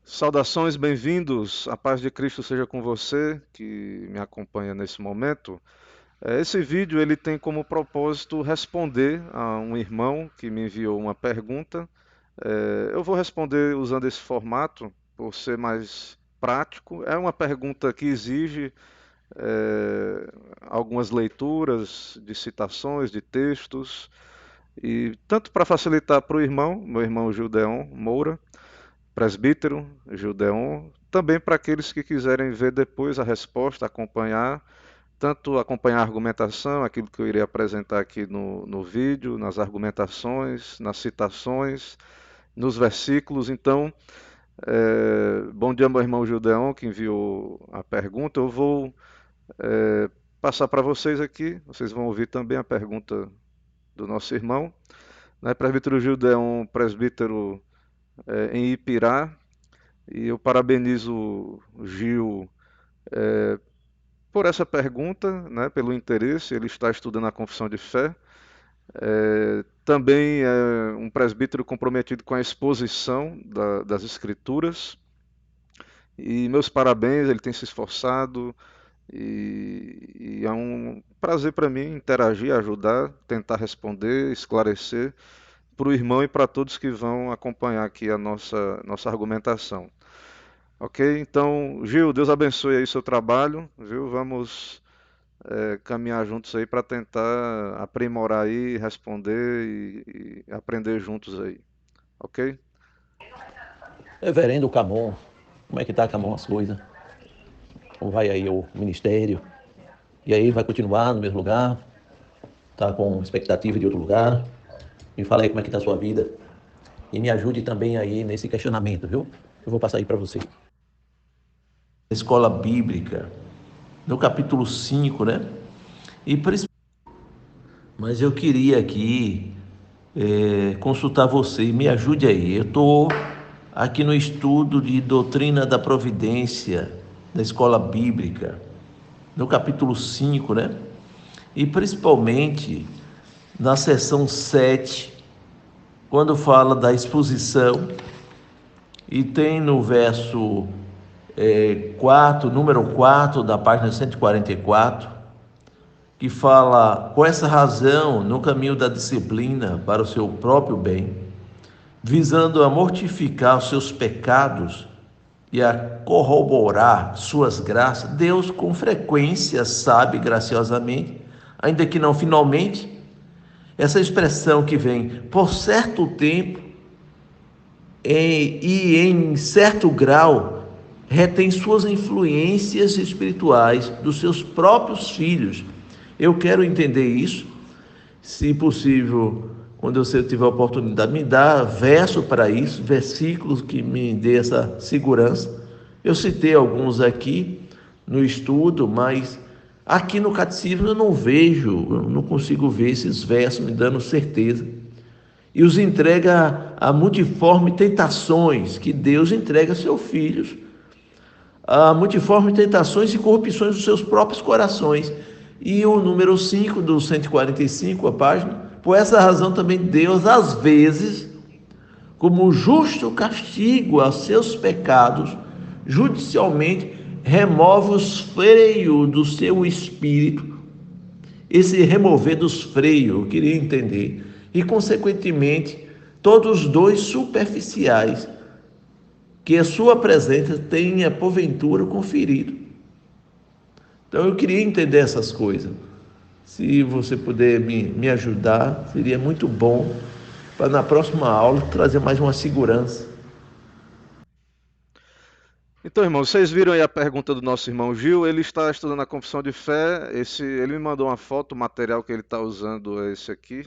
Saudações, bem-vindos. A paz de Cristo seja com você que me acompanha nesse momento. Esse vídeo ele tem como propósito responder a um irmão que me enviou uma pergunta. Eu vou responder usando esse formato por ser mais prático. É uma pergunta que exige algumas leituras de citações, de textos, e tanto para facilitar para o irmão, meu irmão Gildeon Moura, presbítero Gildeon, também para aqueles que quiserem ver depois a resposta, acompanhar, tanto acompanhar a argumentação, aquilo que eu irei apresentar aqui no vídeo, nas argumentações, nas citações, nos versículos. Então, bom dia, meu irmão Gildeon, que enviou a pergunta. Eu vou passar para vocês aqui, vocês vão ouvir também a pergunta do nosso irmão. Né, presbítero Gildeon, presbítero em Ipirá, e eu parabenizo o Gil por essa pergunta, né, pelo interesse. Ele está estudando a confissão de fé. Também é um presbítero comprometido com a exposição das Escrituras. E meus parabéns, ele tem se esforçado. E é um prazer para mim interagir, ajudar, tentar responder, esclarecer para o irmão e para todos que vão acompanhar aqui a nossa argumentação. Ok? Então, Gil, Deus abençoe aí o seu trabalho, viu? Vamos caminhar juntos aí para tentar aprimorar aí, responder e aprender juntos aí. Ok? Reverendo Camon, como é que tá, Camon, as coisas? Como vai aí o ministério? E aí, vai continuar no mesmo lugar? Tá com expectativa de outro lugar? Me fala aí como é que tá a sua vida. E me ajude também aí nesse questionamento, viu? Eu vou passar aí para você. Escola Bíblica, no capítulo 5, né? E, mas eu queria aqui consultar você, me ajude aí. Eu estou aqui no estudo de doutrina da providência da escola bíblica, no capítulo 5, né? E principalmente na seção 7, quando fala da exposição, e tem no verso 4, número 4 da página 144, que fala: com essa razão, no caminho da disciplina para o seu próprio bem, visando a mortificar os seus pecados e a corroborar suas graças, Deus com frequência sabe graciosamente, ainda que não finalmente. Essa expressão que vem por certo tempo e em certo grau retém suas influências espirituais dos seus próprios filhos. Eu quero entender isso. Se possível, quando você tiver a oportunidade, me dá verso para isso, versículos que me dê essa segurança. Eu citei alguns aqui no estudo, mas aqui no catecismo eu não vejo, eu não consigo ver esses versos me dando certeza. E os entrega a multiforme tentações que Deus entrega a seus filhos, a multiforme tentações e corrupções dos seus próprios corações. E o número 5 do 145, a página: por essa razão também Deus, às vezes, como justo castigo a seus pecados, judicialmente remove os freios do seu espírito. Esse remover dos freios, eu queria entender. E, consequentemente, todos os dois superficiais que a sua presença tenha, porventura, conferido. Então, eu queria entender essas coisas. Se você puder me ajudar, seria muito bom para na próxima aula trazer mais uma segurança. Então, irmãos, vocês viram aí a pergunta do nosso irmão Gil. Ele está estudando a confissão de fé. Ele me mandou uma foto, o material que ele está usando é esse aqui,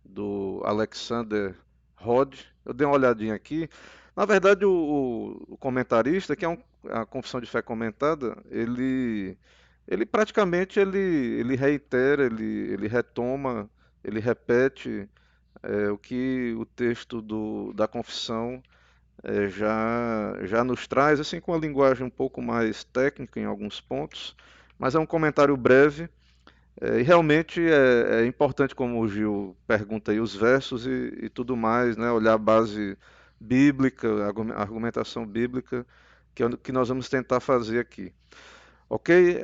do Alexander Rod. Eu dei uma olhadinha aqui. Na verdade, o comentarista, que é a confissão de fé comentada, ele praticamente ele reitera, ele retoma, ele repete o que o texto da confissão já nos traz, assim, com a linguagem um pouco mais técnica em alguns pontos, mas é um comentário breve. E realmente é importante, como o Gil pergunta aí, os versos e tudo mais, né? Olhar a base bíblica, argumentação bíblica, que é o que nós vamos tentar fazer aqui. Ok?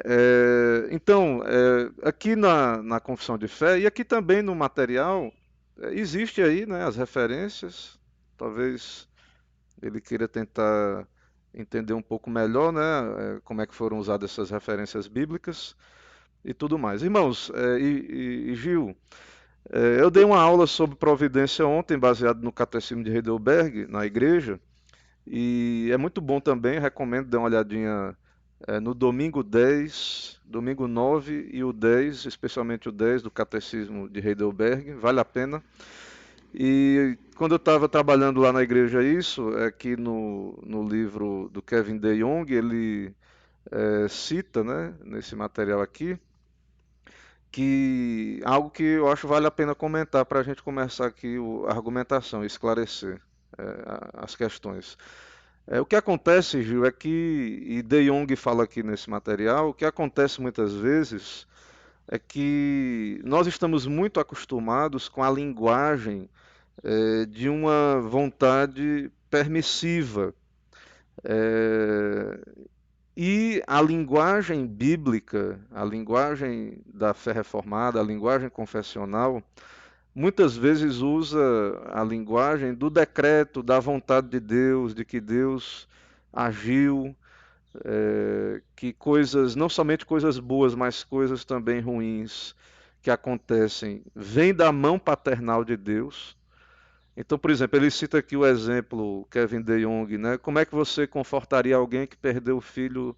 Então, aqui na Confissão de Fé, e aqui também no material, existe aí, né, as referências, talvez ele queira tentar entender um pouco melhor, né, como é que foram usadas essas referências bíblicas e tudo mais. Irmãos, e Gil, eu dei uma aula sobre providência ontem, baseado no Catecismo de Heidelberg, na igreja, e é muito bom também, recomendo dar uma olhadinha no domingo 10, domingo 9 e o 10, especialmente o 10 do Catecismo de Heidelberg, vale a pena. E quando eu estava trabalhando lá na igreja isso, é que no livro do Kevin De Jong, ele cita, né, nesse material aqui, que algo que eu acho vale a pena comentar para a gente começar aqui a argumentação, esclarecer as questões. O que acontece, Gil, é que, e De Jong fala aqui nesse material, o que acontece muitas vezes é que nós estamos muito acostumados com a linguagem de uma vontade permissiva. É, e a linguagem bíblica, a linguagem da fé reformada, a linguagem confessional, muitas vezes usa a linguagem do decreto, da vontade de Deus, de que Deus agiu, que coisas, não somente coisas boas, mas coisas também ruins que acontecem, vêm da mão paternal de Deus. Então, por exemplo, ele cita aqui o exemplo, Kevin De Jong, né? Como é que você confortaria alguém que perdeu o filho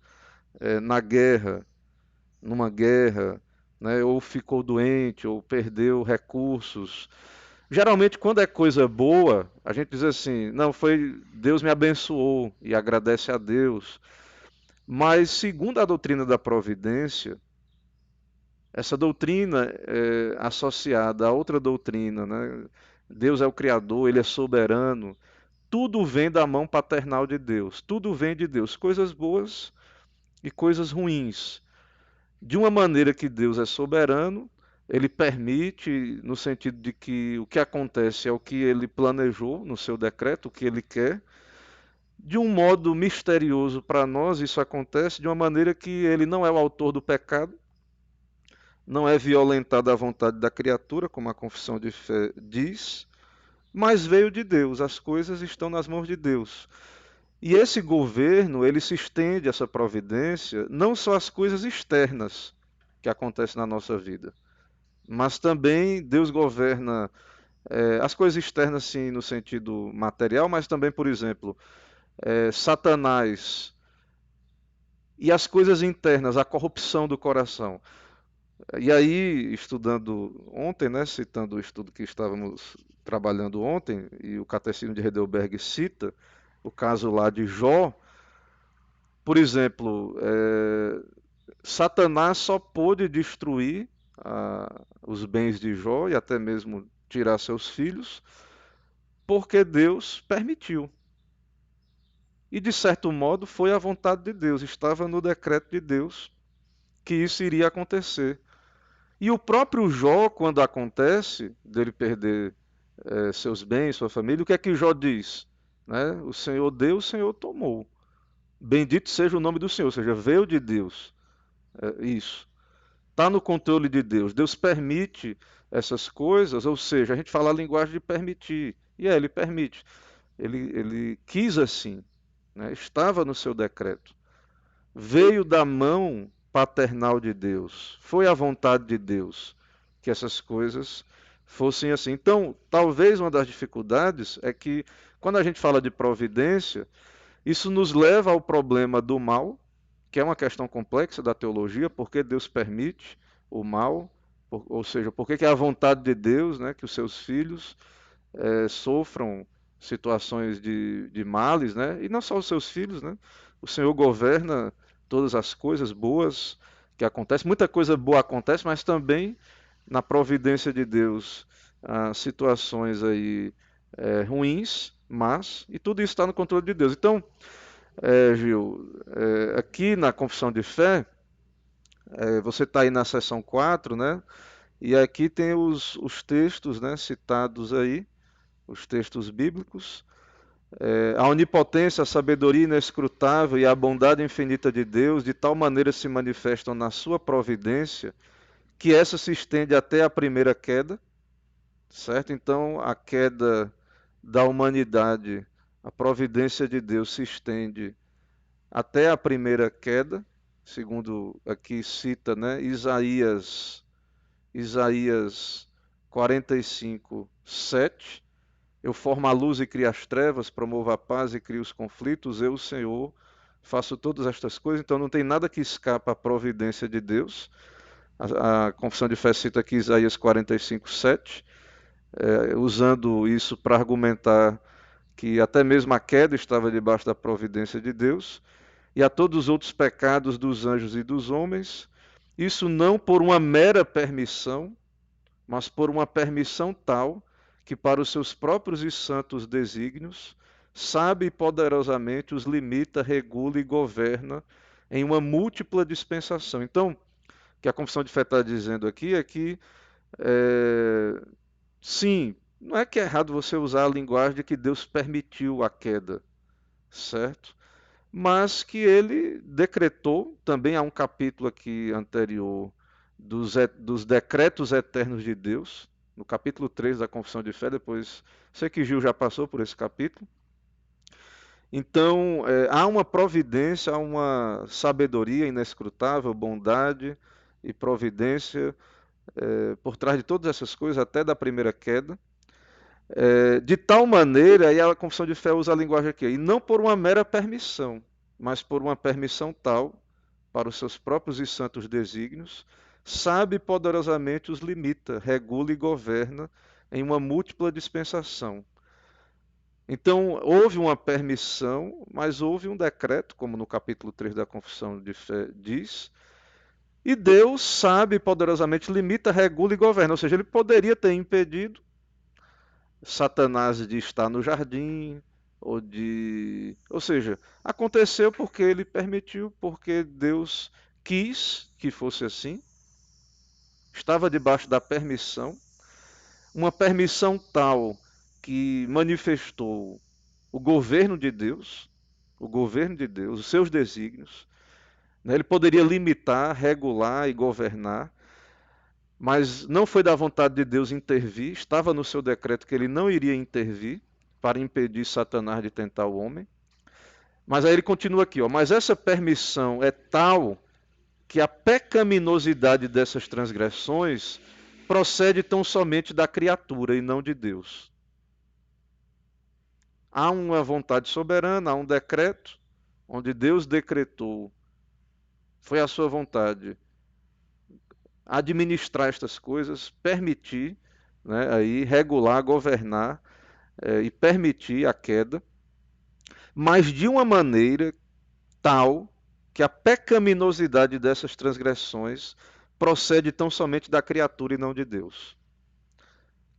na guerra, numa guerra, né? Ou ficou doente, ou perdeu recursos? Geralmente, quando é coisa boa, a gente diz assim: não, foi Deus me abençoou e agradece a Deus. Mas, segundo a doutrina da providência, essa doutrina é associada a outra doutrina, né? Deus é o Criador, Ele é soberano. Tudo vem da mão paternal de Deus. Tudo vem de Deus. Coisas boas e coisas ruins. De uma maneira que Deus é soberano, Ele permite, no sentido de que o que acontece é o que Ele planejou no seu decreto, o que Ele quer. De um modo misterioso para nós, isso acontece de uma maneira que Ele não é o autor do pecado, não é violentada a vontade da criatura, como a confissão de fé diz, mas veio de Deus, as coisas estão nas mãos de Deus. E esse governo, ele se estende, essa providência, não só às coisas externas que acontecem na nossa vida, mas também Deus governa as coisas externas, sim, no sentido material, mas também, por exemplo, Satanás e as coisas internas, a corrupção do coração. E aí, estudando ontem, né, citando o estudo que estávamos trabalhando ontem, e o Catecismo de Heidelberg cita o caso lá de Jó, por exemplo, Satanás só pôde destruir os bens de Jó e até mesmo tirar seus filhos, porque Deus permitiu. E de certo modo foi a vontade de Deus, estava no decreto de Deus que isso iria acontecer. E o próprio Jó, quando acontece dele perder seus bens, sua família, o que é que Jó diz? Né? O Senhor deu, o Senhor tomou. Bendito seja o nome do Senhor, ou seja, veio de Deus. Isso. Está no controle de Deus. Deus permite essas coisas, ou seja, a gente fala a linguagem de permitir. E ele permite. Ele quis assim. Né? Estava no seu decreto. Veio da mão paternal de Deus. Foi a vontade de Deus que essas coisas fossem assim. Então, talvez uma das dificuldades é que, quando a gente fala de providência, isso nos leva ao problema do mal, que é uma questão complexa da teologia, porque Deus permite o mal, ou seja, porque que é a vontade de Deus, né, que os seus filhos sofram situações de males, né, e não só os seus filhos, né, o Senhor governa todas as coisas boas que acontecem, muita coisa boa acontece, mas também na providência de Deus, situações aí ruins, mas, e tudo isso está no controle de Deus. Então, Gil, aqui na Confissão de Fé, você está aí na seção 4, né? E aqui tem os textos, né, citados aí, os textos bíblicos. A onipotência, a sabedoria inescrutável e a bondade infinita de Deus de tal maneira se manifestam na sua providência que essa se estende até a primeira queda, certo? Então, a queda da humanidade, a providência de Deus se estende até a primeira queda, segundo aqui cita, né, Isaías 45, 7. Eu formo a luz e crio as trevas, promovo a paz e crio os conflitos, eu, o Senhor, faço todas estas coisas, então não tem nada que escapa à providência de Deus. A Confissão de Fé cita aqui Isaías 45, 7, usando isso para argumentar que até mesmo a queda estava debaixo da providência de Deus, e a todos os outros pecados dos anjos e dos homens, isso não por uma mera permissão, mas por uma permissão tal que para os seus próprios e santos desígnios, sabe poderosamente os limita, regula e governa em uma múltipla dispensação. Então, o que a Confissão de Fé está dizendo aqui é que, é, sim, não é que é errado você usar a linguagem de que Deus permitiu a queda, certo? Mas que ele decretou, também há um capítulo aqui anterior dos decretos eternos de Deus, no capítulo 3 da Confissão de Fé, depois sei que Gil já passou por esse capítulo. Então, há uma providência, há uma sabedoria inescrutável, bondade e providência por trás de todas essas coisas, até da primeira queda. De tal maneira, e a Confissão de Fé usa a linguagem aqui, e não por uma mera permissão, mas por uma permissão tal, para os seus próprios e santos desígnios, sabe poderosamente os limita, regula e governa em uma múltipla dispensação. Então, houve uma permissão, mas houve um decreto, como no capítulo 3 da Confissão de Fé diz, e Deus sabe poderosamente, limita, regula e governa. Ou seja, ele poderia ter impedido Satanás de estar no jardim, ou seja, aconteceu porque ele permitiu, porque Deus quis que fosse assim, estava debaixo da permissão, uma permissão tal que manifestou o governo de Deus, os seus desígnios, né? Ele poderia limitar, regular e governar, mas não foi da vontade de Deus intervir, estava no seu decreto que ele não iria intervir para impedir Satanás de tentar o homem. Mas aí ele continua aqui, ó, mas essa permissão é tal que a pecaminosidade dessas transgressões procede tão somente da criatura e não de Deus. Há uma vontade soberana, há um decreto, onde Deus decretou, foi a sua vontade administrar estas coisas, permitir, né, aí, regular, governar e permitir a queda, mas de uma maneira tal que a pecaminosidade dessas transgressões procede tão somente da criatura e não de Deus.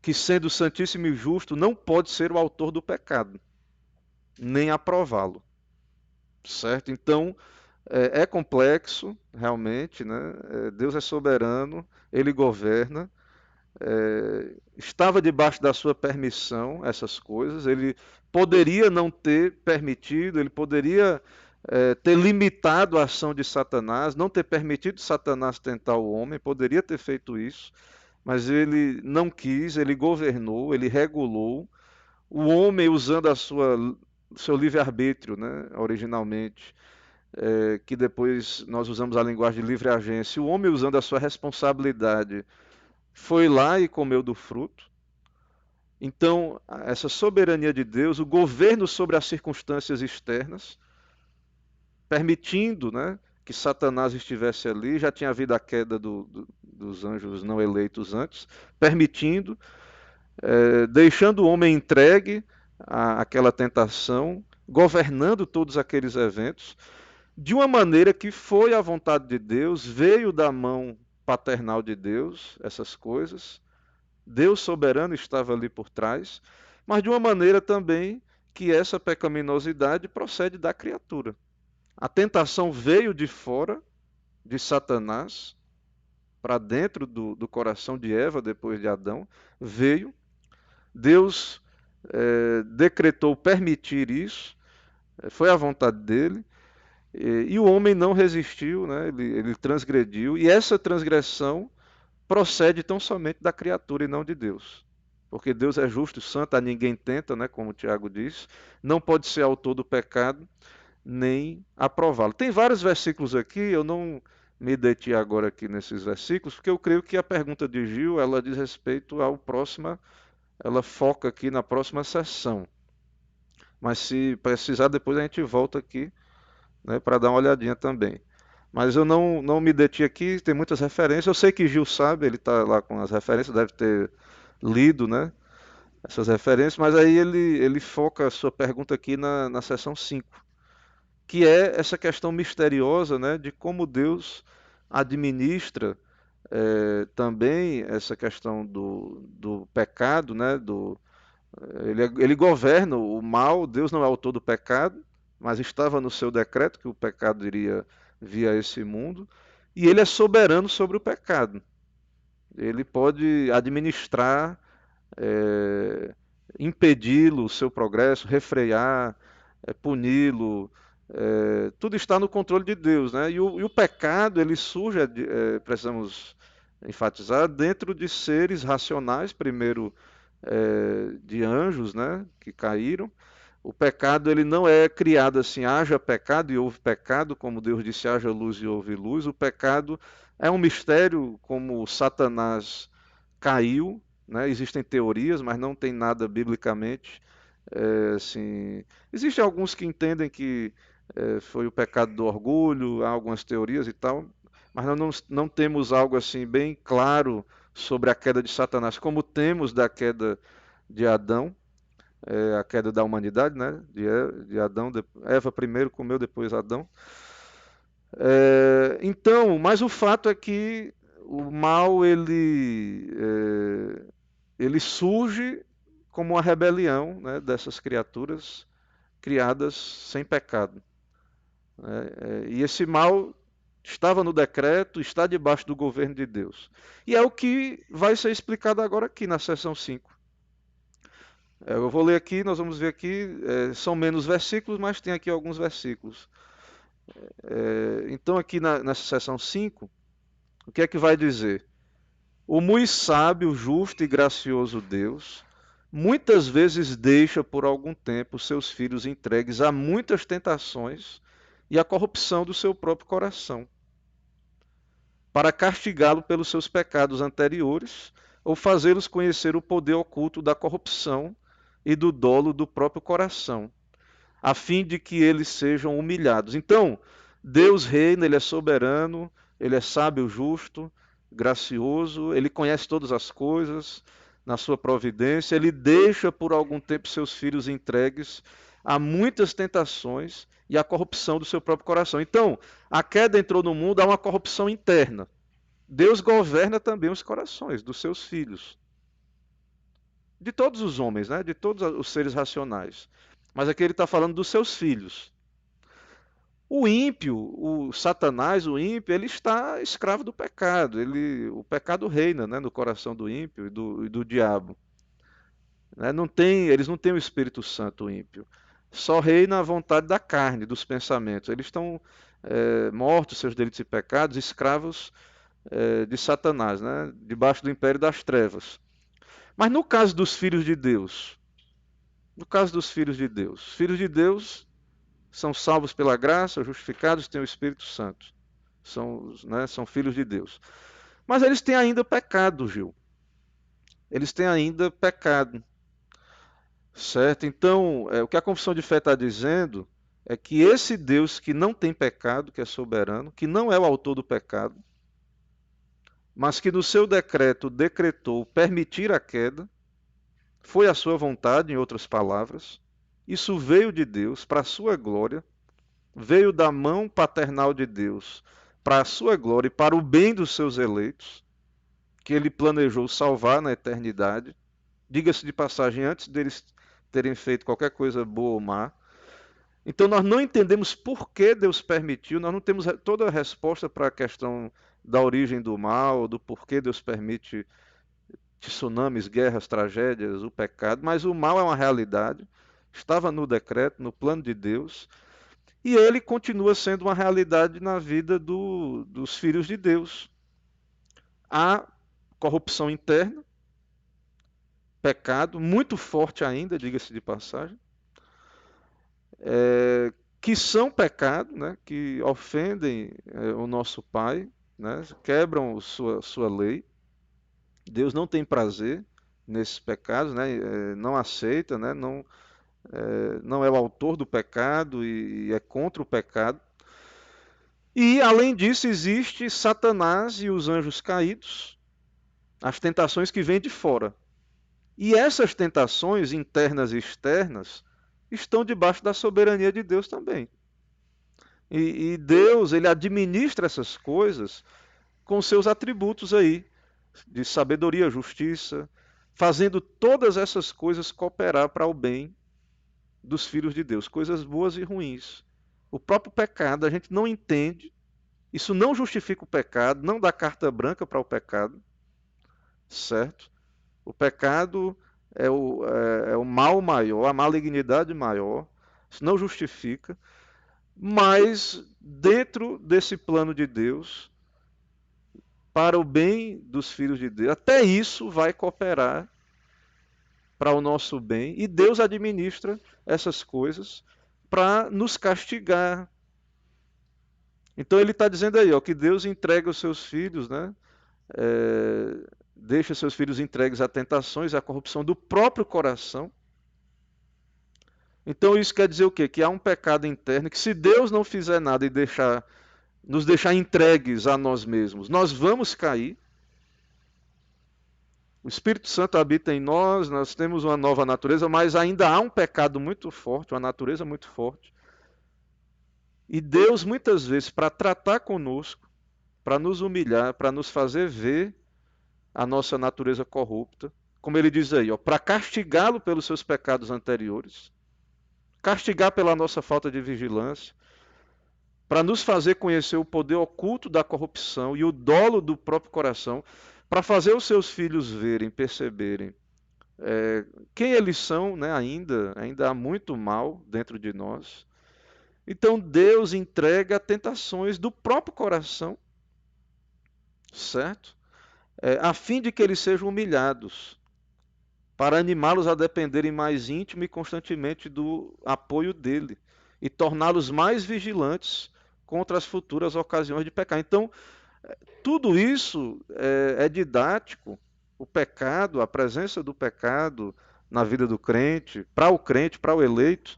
Que sendo santíssimo e justo, não pode ser o autor do pecado, nem aprová-lo. Certo? Então, é complexo, realmente, né? Deus é soberano, ele governa, estava debaixo da sua permissão essas coisas, ele poderia não ter permitido, ele poderia ter limitado a ação de Satanás, não ter permitido Satanás tentar o homem, poderia ter feito isso, mas ele não quis, ele governou, ele regulou, o homem usando seu livre-arbítrio, né, originalmente, que depois nós usamos a linguagem de livre agência, o homem usando a sua responsabilidade foi lá e comeu do fruto. Então, essa soberania de Deus, o governo sobre as circunstâncias externas, permitindo, né, que Satanás estivesse ali, já tinha havido a queda dos anjos não eleitos antes, permitindo, deixando o homem entregue àquela tentação, governando todos aqueles eventos, de uma maneira que foi a vontade de Deus, veio da mão paternal de Deus, essas coisas, Deus soberano estava ali por trás, mas de uma maneira também que essa pecaminosidade procede da criatura. A tentação veio de fora, de Satanás, para dentro do coração de Eva, depois de Adão, veio. Deus decretou permitir isso, foi a vontade dele, e o homem não resistiu, né? Ele transgrediu, e essa transgressão procede tão somente da criatura e não de Deus. Porque Deus é justo e santo, a ninguém tenta, né, como o Tiago diz, não pode ser autor do pecado, nem aprová-lo. Tem vários versículos aqui, eu não me deti agora aqui nesses versículos, porque eu creio que a pergunta de Gil, ela diz respeito ao próximo, ela foca aqui na próxima sessão. Mas se precisar, depois a gente volta aqui, né, para dar uma olhadinha também. Mas eu não me deti aqui, tem muitas referências. Eu sei que Gil sabe, ele está lá com as referências, deve ter lido, né, essas referências, mas aí ele foca a sua pergunta aqui na seção 5, que é essa questão misteriosa, né, de como Deus administra também essa questão do pecado, né, ele governa o mal, Deus não é autor do pecado, mas estava no seu decreto que o pecado iria vir a esse mundo, e ele é soberano sobre o pecado. Ele pode administrar, é, impedi-lo, o seu progresso, refrear, puni-lo, tudo está no controle de Deus, né? E o pecado, ele surge, precisamos enfatizar, dentro de seres racionais, primeiro de anjos, né, que caíram. O pecado ele não é criado assim, haja pecado e houve pecado, como Deus disse, haja luz e houve luz. O pecado é um mistério, como Satanás caiu, né? Existem teorias, mas não tem nada biblicamente. Assim, existem alguns que entendem que foi o pecado do orgulho, há algumas teorias e tal, mas nós não temos algo assim bem claro sobre a queda de Satanás, como temos da queda de Adão, a queda da humanidade, né? De Adão, Eva primeiro comeu, depois Adão. Então, mas o fato é que o mal ele surge como uma rebelião, né, dessas criaturas criadas sem pecado, né? E esse mal estava no decreto, está debaixo do governo de Deus. E é o que vai ser explicado agora aqui na seção 5. Eu vou ler aqui, nós vamos ver aqui, são menos versículos, mas tem aqui alguns versículos. Então, aqui nessa seção 5, o que é que vai dizer? O muito sábio, justo e gracioso Deus, muitas vezes deixa por algum tempo seus filhos entregues a muitas tentações e à corrupção do seu próprio coração, para castigá-lo pelos seus pecados anteriores ou fazê-los conhecer o poder oculto da corrupção e do dolo do próprio coração, a fim de que eles sejam humilhados. Então, Deus reina, ele é soberano, ele é sábio, justo, gracioso, ele conhece todas as coisas na sua providência, ele deixa por algum tempo seus filhos entregues a muitas tentações e à corrupção do seu próprio coração. Então, a queda entrou no mundo, há uma corrupção interna. Deus governa também os corações dos seus filhos, de todos os homens, né? De todos os seres racionais. Mas aqui ele está falando dos seus filhos. O ímpio, o Satanás, o ímpio, ele está escravo do pecado. O pecado reina, né, no coração do ímpio e do diabo. Né? Eles não têm o Espírito Santo, o ímpio. Só reina a vontade da carne, dos pensamentos. Eles estão mortos, seus delitos e pecados, escravos de Satanás, né? Debaixo do império das trevas. Mas no caso dos filhos de Deus, filhos de Deus são salvos pela graça, justificados, têm o Espírito Santo. São filhos de Deus. Mas eles têm ainda pecado, Gil. Eles têm ainda pecado. Certo? Então, o que a confissão de fé está dizendo é que esse Deus que não tem pecado, que é soberano, que não é o autor do pecado, mas que no seu decreto decretou permitir a queda, foi a sua vontade, em outras palavras, isso veio de Deus para a sua glória, veio da mão paternal de Deus para a sua glória e para o bem dos seus eleitos, que ele planejou salvar na eternidade. Diga-se de passagem, antes deles terem feito qualquer coisa boa ou má. Então nós não entendemos por que Deus permitiu, nós não temos toda a resposta para a questão da origem do mal, do porquê Deus permite tsunamis, guerras, tragédias, o pecado, mas o mal é uma realidade, estava no decreto, no plano de Deus, e ele continua sendo uma realidade na vida dos filhos de Deus. Há corrupção interna, pecado, muito forte ainda, diga-se de passagem, que são pecado, né, que ofendem o nosso Pai, né, quebram sua lei. Deus não tem prazer nesses pecados, né, não aceita, né, não é o autor do pecado e é contra o pecado. E, além disso, existe Satanás e os anjos caídos, as tentações que vêm de fora. E essas tentações internas e externas estão debaixo da soberania de Deus também. E Deus, ele administra essas coisas com seus atributos aí, de sabedoria, justiça, fazendo todas essas coisas cooperar para o bem dos filhos de Deus, coisas boas e ruins. O próprio pecado, a gente não entende, isso não justifica o pecado, não dá carta branca para o pecado, certo? O pecado é o mal maior, a malignidade maior, isso não justifica, mas dentro desse plano de Deus, para o bem dos filhos de Deus, até isso vai cooperar para o nosso bem, e Deus administra essas coisas para nos castigar. Então ele está dizendo aí, ó, que Deus entrega os seus filhos, né? Deixa seus filhos entregues a tentações, à corrupção do próprio coração. Então isso quer dizer o quê? Que há um pecado interno, que se Deus não fizer nada e nos deixar entregues a nós mesmos, nós vamos cair. O Espírito Santo habita em nós, nós temos uma nova natureza, mas ainda há um pecado muito forte, uma natureza muito forte. E Deus, muitas vezes, para tratar conosco, para nos humilhar, para nos fazer ver a nossa natureza corrupta, como ele diz aí, para castigá-lo pelos seus pecados anteriores, castigar pela nossa falta de vigilância, para nos fazer conhecer o poder oculto da corrupção e o dolo do próprio coração, para fazer os seus filhos verem, perceberem quem eles são, né, ainda há muito mal dentro de nós. Então Deus entrega tentações do próprio coração, certo? A fim de que eles sejam humilhados, para animá-los a dependerem mais íntimo e constantemente do apoio dele e torná-los mais vigilantes contra as futuras ocasiões de pecar. Então, tudo isso é didático. O pecado, a presença do pecado na vida do crente, para o eleito,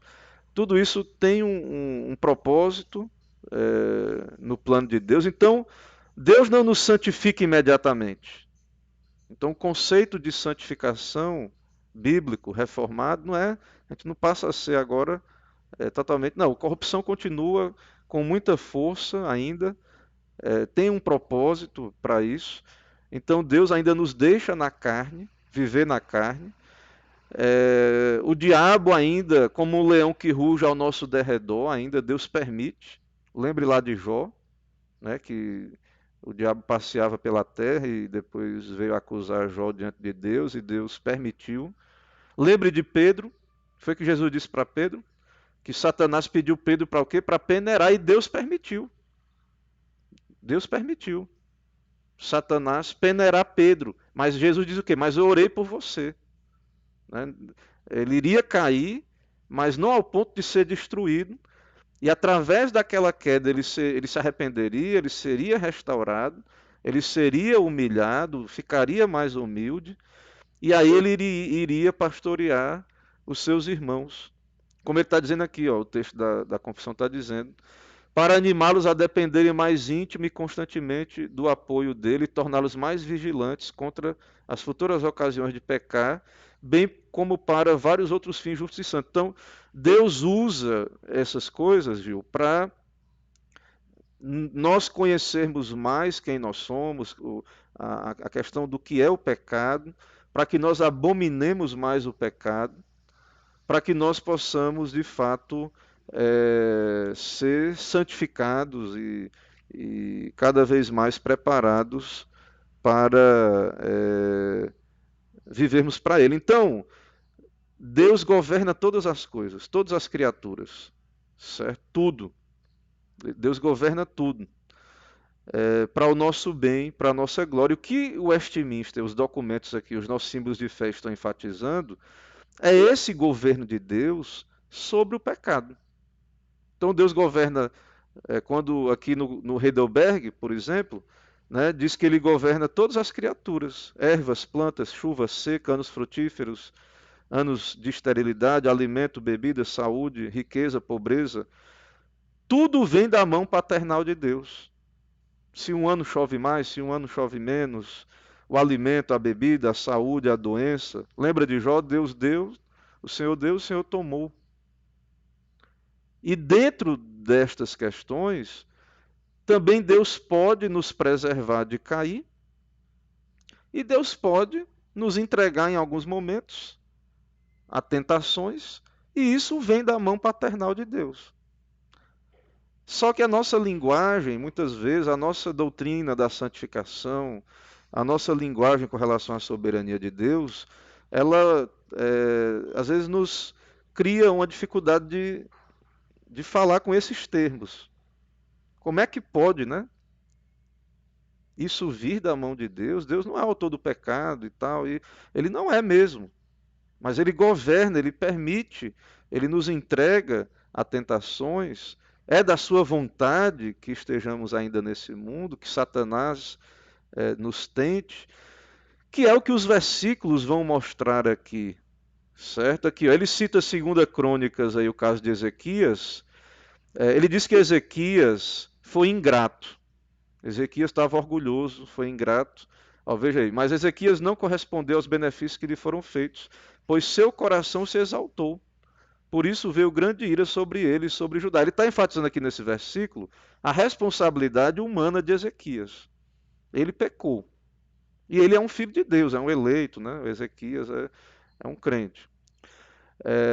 tudo isso tem um propósito no plano de Deus. Então, Deus não nos santifica imediatamente. Então, o conceito de santificação bíblico, reformado, a gente não passa a ser agora totalmente. Não, a corrupção continua com muita força ainda, tem um propósito para isso. Então, Deus ainda nos deixa na carne, viver na carne. O diabo ainda, como um leão que ruge ao nosso derredor, ainda Deus permite. Lembre lá de Jó, né, que o diabo passeava pela terra e depois veio acusar Jó diante de Deus e Deus permitiu. Lembre de Pedro, foi que Jesus disse para Pedro, que Satanás pediu Pedro para o quê? Para peneirar e Deus permitiu. Deus permitiu Satanás peneirar Pedro, mas Jesus diz o quê? Mas eu orei por você. Né? Ele iria cair, mas não ao ponto de ser destruído, e através daquela queda ele se arrependeria, ele seria restaurado, ele seria humilhado, ficaria mais humilde, e aí ele iria pastorear os seus irmãos. Como ele está dizendo aqui, ó, o texto da confissão está dizendo, para animá-los a dependerem mais íntimo e constantemente do apoio dele e torná-los mais vigilantes contra as futuras ocasiões de pecar, bem como para vários outros fins justos e santos. Então, Deus usa essas coisas, Gil, para nós conhecermos mais quem nós somos, a questão do que é o pecado, para que nós abominemos mais o pecado, para que nós possamos, de fato, ser santificados e cada vez mais preparados para vivermos para Ele. Então, Deus governa todas as coisas, todas as criaturas, certo? Tudo. Deus governa tudo. Para o nosso bem, para a nossa glória. O que o Westminster, os documentos aqui, os nossos símbolos de fé estão enfatizando, é esse governo de Deus sobre o pecado. Então Deus governa, quando aqui no Heidelberg, por exemplo, né, diz que ele governa todas as criaturas, ervas, plantas, chuva seca, anos frutíferos, anos de esterilidade, alimento, bebida, saúde, riqueza, pobreza. Tudo vem da mão paternal de Deus. Se um ano chove mais, se um ano chove menos, o alimento, a bebida, a saúde, a doença. Lembra de Jó? Deus deu, o Senhor tomou. E dentro destas questões, também Deus pode nos preservar de cair, e Deus pode nos entregar em alguns momentos a tentações, e isso vem da mão paternal de Deus. Só que a nossa linguagem, muitas vezes, a nossa doutrina da santificação, a nossa linguagem com relação à soberania de Deus, ela às vezes nos cria uma dificuldade de falar com esses termos. Como é que pode, né? Isso vir da mão de Deus? Deus não é autor do pecado e tal, e ele não é mesmo. Mas ele governa, ele permite, ele nos entrega a tentações. É da sua vontade que estejamos ainda nesse mundo, que Satanás nos tente, que é o que os versículos vão mostrar aqui, certo? Aqui, ó, ele cita 2 Crônicas, aí, o caso de Ezequias. Ele diz que Ezequias foi ingrato. Ezequias estava orgulhoso, foi ingrato. Ó, veja aí, mas Ezequias não correspondeu aos benefícios que lhe foram feitos, pois seu coração se exaltou. Por isso veio grande ira sobre ele e sobre Judá. Ele está enfatizando aqui nesse versículo a responsabilidade humana de Ezequias. Ele pecou. E ele é um filho de Deus, é um eleito, né? Ezequias é um crente.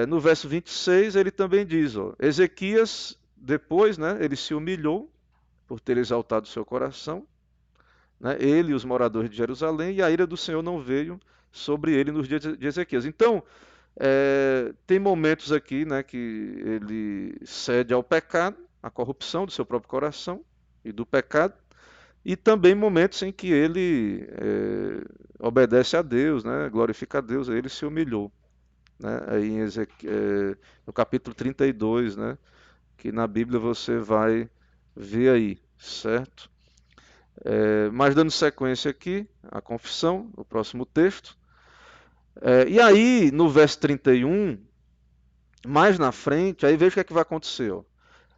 No verso 26 ele também diz, ó, Ezequias, depois, né, ele se humilhou por ter exaltado seu coração, né, ele e os moradores de Jerusalém, e a ira do Senhor não veio sobre ele nos dias de Ezequias. Então, tem momentos aqui, né, que ele cede ao pecado, à corrupção do seu próprio coração e do pecado, e também momentos em que ele obedece a Deus, né, glorifica a Deus, ele se humilhou. Né, aí no capítulo 32, né, que na Bíblia você vai ver aí, certo? Mas dando sequência aqui, a confissão, o próximo texto. E aí, no verso 31, mais na frente, aí veja o que é que vai acontecer. Ó.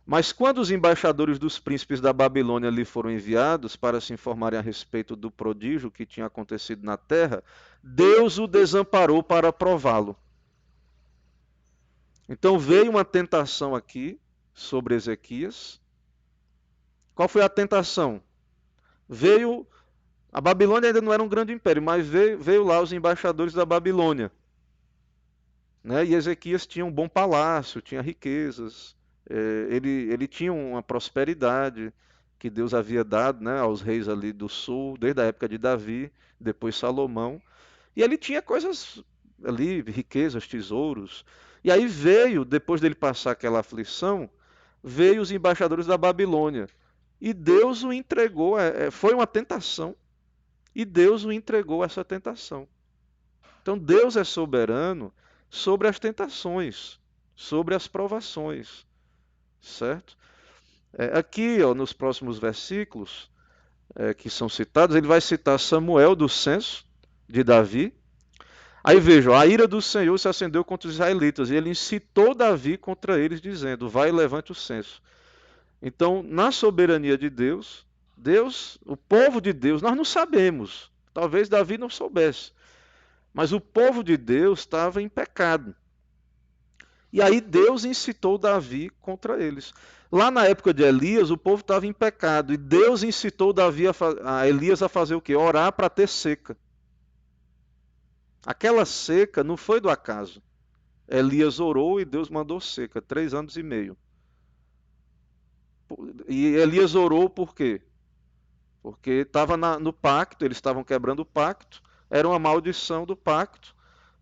Mas quando os embaixadores dos príncipes da Babilônia lhe foram enviados para se informarem a respeito do prodígio que tinha acontecido na terra, Deus o desamparou para prová-lo. Então veio uma tentação aqui sobre Ezequias. Qual foi a tentação? Veio. A Babilônia ainda não era um grande império, mas veio lá os embaixadores da Babilônia. Né? E Ezequias tinha um bom palácio, tinha riquezas, ele tinha uma prosperidade que Deus havia dado, né, aos reis ali do sul, desde a época de Davi, depois Salomão. E ele tinha coisas ali, riquezas, tesouros. E aí veio, depois dele passar aquela aflição, veio os embaixadores da Babilônia. E Deus o entregou, foi uma tentação, e Deus o entregou essa tentação. Então Deus é soberano sobre as tentações, sobre as provações, certo? Aqui, ó, nos próximos versículos que são citados, ele vai citar Samuel do censo de Davi. Aí vejam, a ira do Senhor se acendeu contra os israelitas, e ele incitou Davi contra eles, dizendo, vai e levante o censo. Então, na soberania de Deus, o povo de Deus, nós não sabemos, talvez Davi não soubesse, mas o povo de Deus estava em pecado. E aí Deus incitou Davi contra eles. Lá na época de Elias, o povo estava em pecado. E Deus incitou Davi a Elias a fazer o quê? Orar para ter seca. Aquela seca não foi do acaso. Elias orou e Deus mandou seca, 3 anos e meio. E Elias orou por quê? Porque estava no pacto, eles estavam quebrando o pacto. era uma maldição do pacto,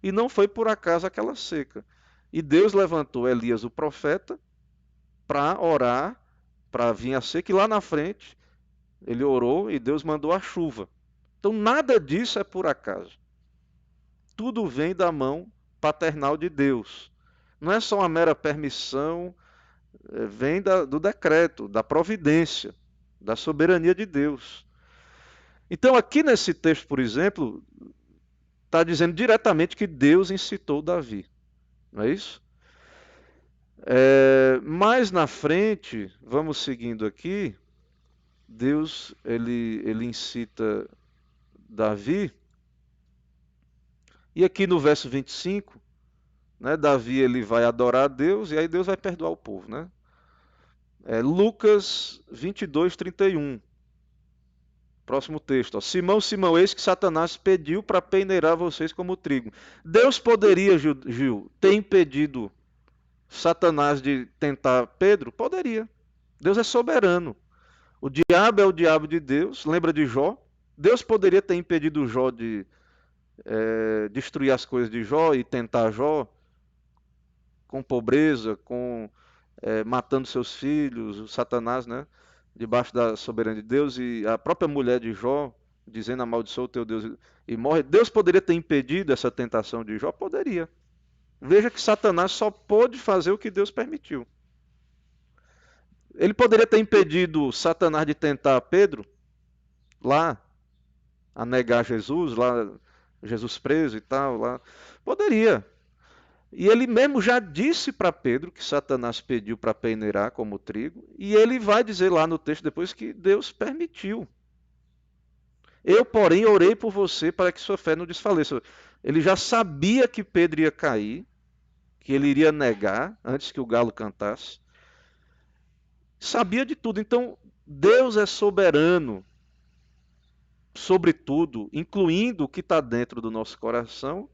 e não foi por acaso aquela seca. E Deus levantou Elias, o profeta, para orar, para vir a seca, e lá na frente ele orou e Deus mandou a chuva. Então nada disso é por acaso. Tudo vem da mão paternal de Deus. Não é só uma mera permissão, vem do decreto, da providência, da soberania de Deus. Então, aqui nesse texto, por exemplo, está dizendo diretamente que Deus incitou Davi. Não é isso? Mais na frente, vamos seguindo aqui, Deus ele incita Davi. E aqui no verso 25, né, Davi ele vai adorar a Deus e aí Deus vai perdoar o povo. Né? Lucas 22, 31. Próximo texto. Ó. Simão, Simão, eis que Satanás pediu para peneirar vocês como trigo. Deus poderia, Gil, ter impedido Satanás de tentar Pedro? Poderia. Deus é soberano. O diabo é o diabo de Deus. Lembra de Jó? Deus poderia ter impedido Jó de destruir as coisas de Jó e tentar Jó com pobreza, matando seus filhos, o Satanás, né? Debaixo da soberania de Deus, e a própria mulher de Jó, dizendo amaldiçoa o teu Deus e morre. Deus poderia ter impedido essa tentação de Jó? Poderia. Veja que Satanás só pôde fazer o que Deus permitiu. Ele poderia ter impedido Satanás de tentar Pedro, lá, a negar Jesus, lá, Jesus preso e tal, lá. Poderia. E ele mesmo já disse para Pedro que Satanás pediu para peneirar como trigo, e ele vai dizer lá no texto depois que Deus permitiu. Eu, porém, orei por você para que sua fé não desfaleça. Ele já sabia que Pedro ia cair, que ele iria negar antes que o galo cantasse. Sabia de tudo. Então, Deus é soberano sobre tudo, incluindo o que está dentro do nosso coração,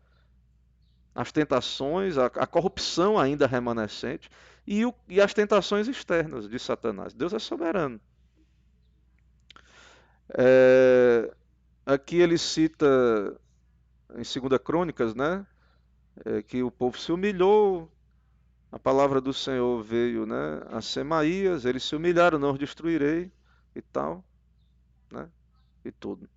as tentações, a corrupção ainda remanescente e as tentações externas de Satanás. Deus é soberano. Aqui ele cita em 2 Crônicas, né, que o povo se humilhou, a palavra do Senhor veio, né, a Semaías, eles se humilharam, não os destruirei e tal, né, e tudo.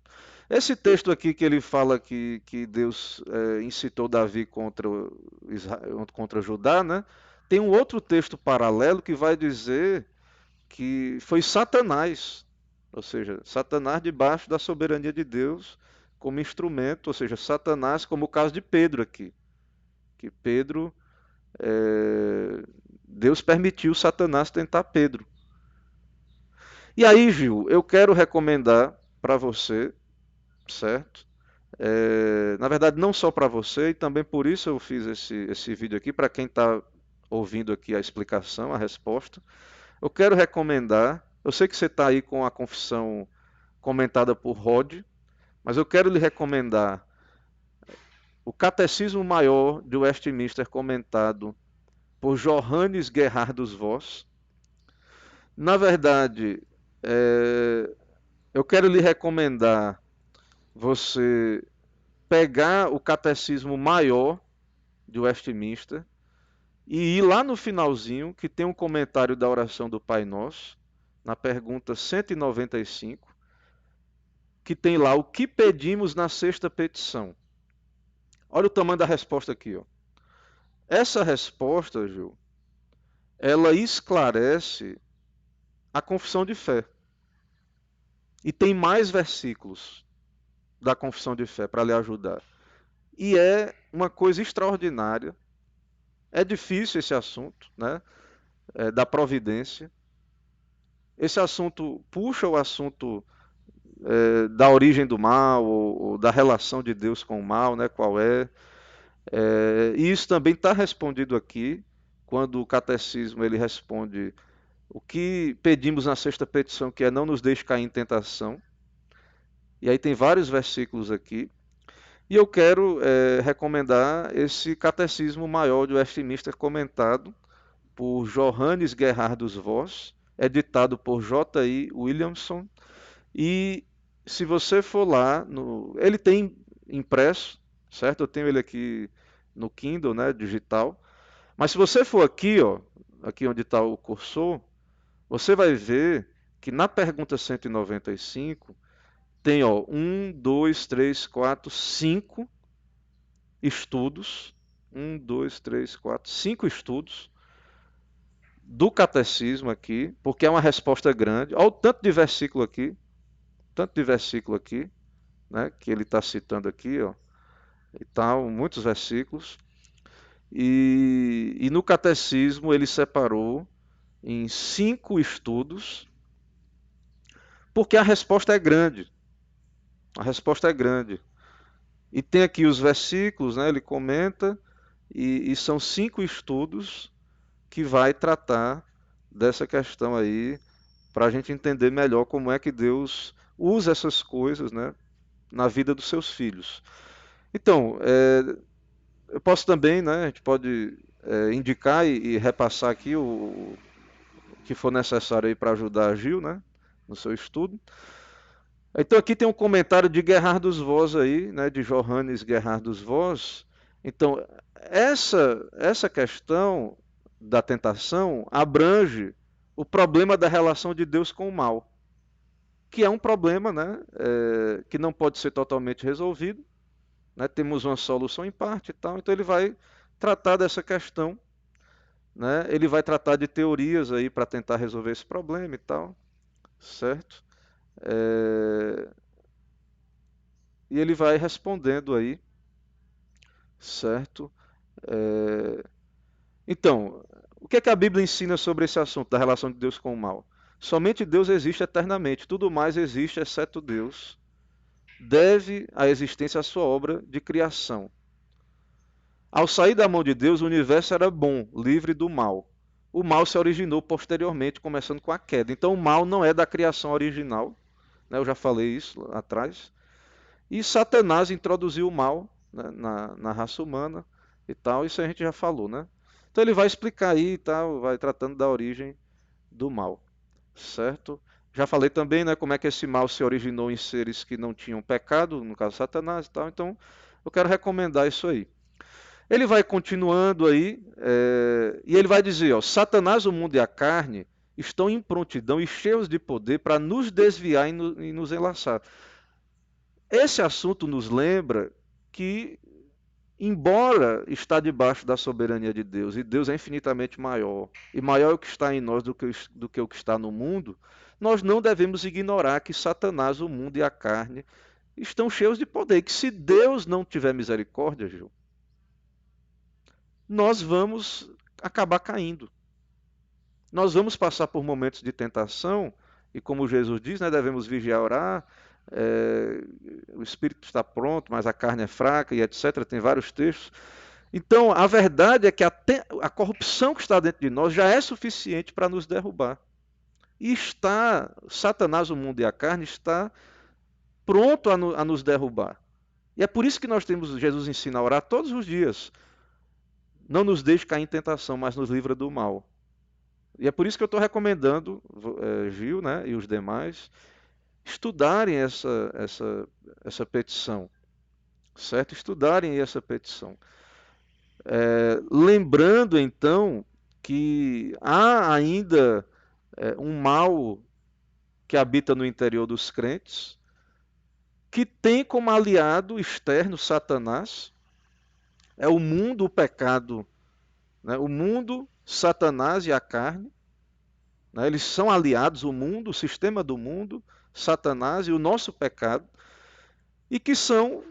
Esse texto aqui que ele fala que Deus incitou Davi contra Judá, né, tem um outro texto paralelo que vai dizer que foi Satanás, ou seja, Satanás debaixo da soberania de Deus como instrumento, ou seja, Satanás, como o caso de Pedro aqui, que Pedro, Deus permitiu Satanás tentar Pedro. E aí, Gil, eu quero recomendar para você, certo? Na verdade, não só para você, e também por isso eu fiz esse vídeo aqui, para quem está ouvindo aqui a explicação, a resposta. Eu quero recomendar, eu sei que você está aí com a confissão comentada por Rod, mas eu quero lhe recomendar o Catecismo Maior de Westminster comentado por Johannes Gerhardus Voss. Na verdade, eu quero lhe recomendar você pegar o Catecismo Maior de Westminster e ir lá no finalzinho, que tem um comentário da oração do Pai Nosso, na pergunta 195, que tem lá o que pedimos na sexta petição. Olha o tamanho da resposta aqui. Ó. Essa resposta, Gil, ela esclarece a confissão de fé. E tem mais versículos da confissão de fé para lhe ajudar. E é uma coisa extraordinária. É difícil esse assunto, né? Da providência. Esse assunto puxa o assunto da origem do mal, ou da relação de Deus com o mal, né? Qual é. E isso também está respondido aqui, quando o catecismo ele responde o que pedimos na sexta petição, que é não nos deixe cair em tentação. E aí tem vários versículos aqui. E eu quero recomendar esse Catecismo Maior de Westminster comentado por Johannes Gerhardus Voss, editado por J.I. Williamson. E se você for lá, ele tem impresso, certo? Eu tenho ele aqui no Kindle, né, digital. Mas se você for aqui, ó, aqui onde está o cursor, você vai ver que na pergunta 195 tem, ó, 5 estudos. 5 estudos do catecismo aqui, porque é uma resposta grande. Olha o tanto de versículo aqui, né, que ele está citando aqui, ó, e tal, muitos versículos. E no catecismo ele separou em 5 estudos, porque a resposta é grande. A resposta é grande. E tem aqui os versículos, né, ele comenta, e são 5 estudos que vai tratar dessa questão aí, para a gente entender melhor como é que Deus usa essas coisas, né, na vida dos seus filhos. Então, eu posso também, né, a gente pode indicar e repassar aqui o que for necessário aí para ajudar a Gil, né, no seu estudo. Então aqui tem um comentário de Gerhardus Voss aí, né, de Johannes Gerhardus Voss. Então, essa questão da tentação abrange o problema da relação de Deus com o mal, que é um problema, né, que não pode ser totalmente resolvido, né, temos uma solução em parte e tal, então ele vai tratar dessa questão, né, ele vai tratar de teorias aí para tentar resolver esse problema e tal, certo? É, e ele vai respondendo aí, certo? É, então, o que é que a Bíblia ensina sobre esse assunto da relação de Deus com o mal? Somente Deus existe eternamente, tudo mais existe exceto Deus. Deve a existência à sua obra de criação. Ao sair da mão de Deus, o universo era bom, livre do mal. O mal se originou posteriormente, começando com a queda. Então, o mal não é da criação original, né? Eu já falei isso lá atrás. E Satanás introduziu o mal, né, na raça humana e tal, isso a gente já falou, né? Então ele vai explicar aí e tal, vai tratando da origem do mal, certo? Já falei também, né, como é que esse mal se originou em seres que não tinham pecado, no caso Satanás e tal, então eu quero recomendar isso aí. Ele vai continuando aí, e ele vai dizer, ó, Satanás, o mundo e a carne estão em prontidão e cheios de poder para nos desviar e nos enlaçar. Esse assunto nos lembra que, embora está debaixo da soberania de Deus, e Deus é infinitamente maior, e maior é o que está em nós do que o que está no mundo, nós não devemos ignorar que Satanás, o mundo e a carne estão cheios de poder, e que se Deus não tiver misericórdia, Gil, nós vamos acabar caindo. Nós vamos passar por momentos de tentação, e como Jesus diz, né, devemos vigiar e orar, é, o espírito está pronto, mas a carne é fraca, e etc. Tem vários textos. Então, a verdade é que a corrupção que está dentro de nós já é suficiente para nos derrubar. E Satanás, o mundo e a carne, está pronto a nos derrubar. E é por isso que Jesus ensina a orar todos os dias. Não nos deixe cair em tentação, mas nos livra do mal. E é por isso que eu estou recomendando, Gil, né, e os demais, estudarem essa petição, certo? Estudarem essa petição. Lembrando, então, que há ainda um mal que habita no interior dos crentes, que tem como aliado externo Satanás, é o mundo, o pecado, né? O mundo, Satanás e a carne, né? Eles são aliados, o mundo, o sistema do mundo, Satanás e o nosso pecado, e que são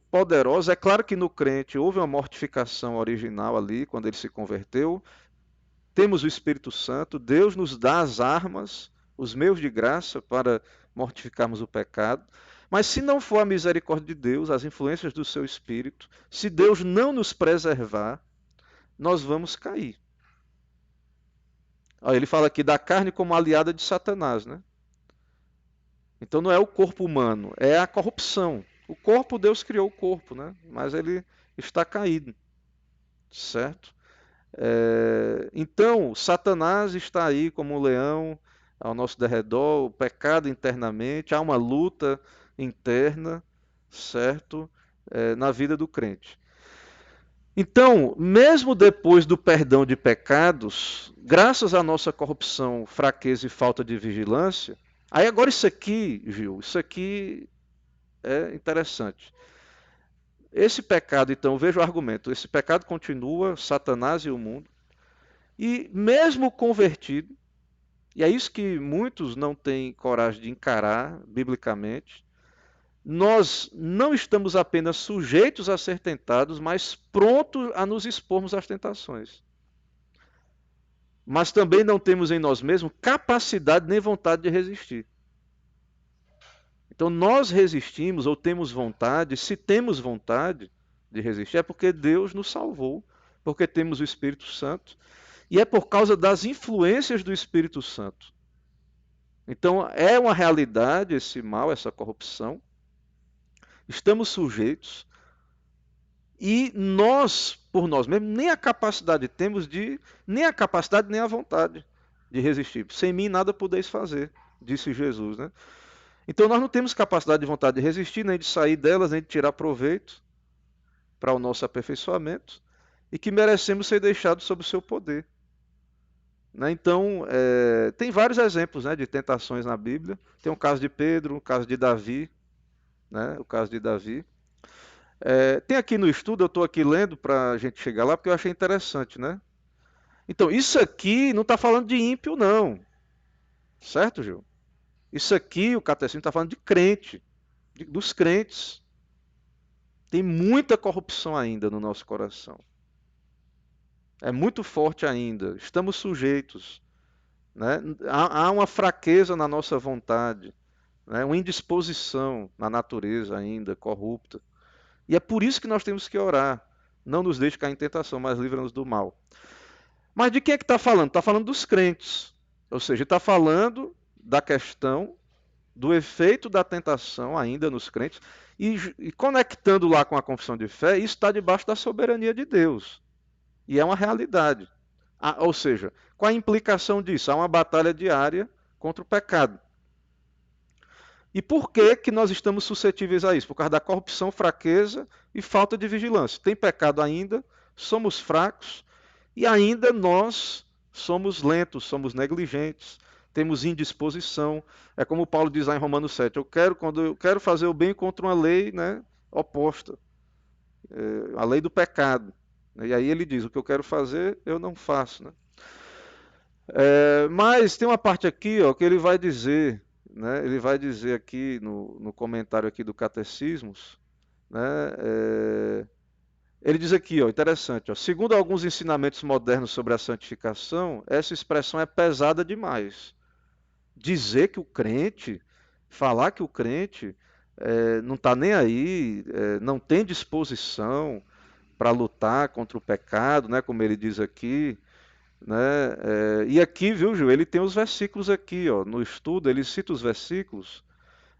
poderosos. É claro que no crente houve uma mortificação original ali, quando ele se converteu. Temos o Espírito Santo, Deus nos dá as armas, os meios de graça para mortificarmos o pecado. Mas se não for a misericórdia de Deus, as influências do seu Espírito, se Deus não nos preservar, nós vamos cair. Ele fala aqui da carne como aliada de Satanás, né? Então não é o corpo humano, é a corrupção. O corpo, Deus criou o corpo, né? Mas ele está caído, certo? Então, Satanás está aí como um leão ao nosso derredor, o pecado internamente, há uma luta interna, certo? Na vida do crente. Então, mesmo depois do perdão de pecados, graças à nossa corrupção, fraqueza e falta de vigilância, aí agora isso aqui, Gil, isso aqui é interessante. Esse pecado, então, veja o argumento, esse pecado continua, Satanás e o mundo, e mesmo convertido, e é isso que muitos não têm coragem de encarar biblicamente, nós não estamos apenas sujeitos a ser tentados, mas prontos a nos expormos às tentações. Mas também não temos em nós mesmos capacidade nem vontade de resistir. Então nós resistimos ou temos vontade, se temos vontade de resistir, é porque Deus nos salvou, porque temos o Espírito Santo, e é por causa das influências do Espírito Santo. Então é uma realidade esse mal, essa corrupção. Estamos sujeitos e nós, por nós mesmos, nem a capacidade temos de, nem a capacidade nem a vontade de resistir. Sem mim nada podeis fazer, disse Jesus, né? Então nós não temos capacidade de vontade de resistir, nem de sair delas, nem de tirar proveito para o nosso aperfeiçoamento, e que merecemos ser deixados sob o seu poder. Né? Então, tem vários exemplos, né, de tentações na Bíblia. Tem o caso de Pedro, o caso de Davi, né, o caso de Davi. Tem aqui no estudo, eu estou aqui lendo para a gente chegar lá, porque eu achei interessante, né? Então, isso aqui não está falando de ímpio, não. Certo, Gil? Isso aqui, o catecismo está falando de crente, dos crentes. Tem muita corrupção ainda no nosso coração. É muito forte ainda. Estamos sujeitos. Né? Há uma fraqueza na nossa vontade, né? Uma indisposição na natureza ainda corrupta. E é por isso que nós temos que orar. Não nos deixe cair em tentação, mas livra-nos do mal. Mas de quem é que está falando? Está falando dos crentes. Ou seja, está falando da questão do efeito da tentação ainda nos crentes, e conectando lá com a confissão de fé, isso está debaixo da soberania de Deus. E é uma realidade. Ou seja, qual a implicação disso? Há uma batalha diária contra o pecado. E por que, que nós estamos suscetíveis a isso? Por causa da corrupção, fraqueza e falta de vigilância. Tem pecado ainda, somos fracos e ainda nós somos lentos, somos negligentes, temos indisposição. É como Paulo diz lá em Romanos 7, quando eu quero fazer o bem contra uma lei, né, oposta, a lei do pecado. E aí ele diz, o que eu quero fazer, eu não faço. Né? Mas tem uma parte aqui, ó, que ele vai dizer, né, ele vai dizer aqui no comentário aqui do Catecismos, né, ele diz aqui, ó, interessante, ó, segundo alguns ensinamentos modernos sobre a santificação, essa expressão é pesada demais. Dizer que o crente, falar que o crente não está nem aí, não tem disposição para lutar contra o pecado, né, como ele diz aqui, né, e aqui, viu, Gil, ele tem os versículos aqui, ó, no estudo, ele cita os versículos,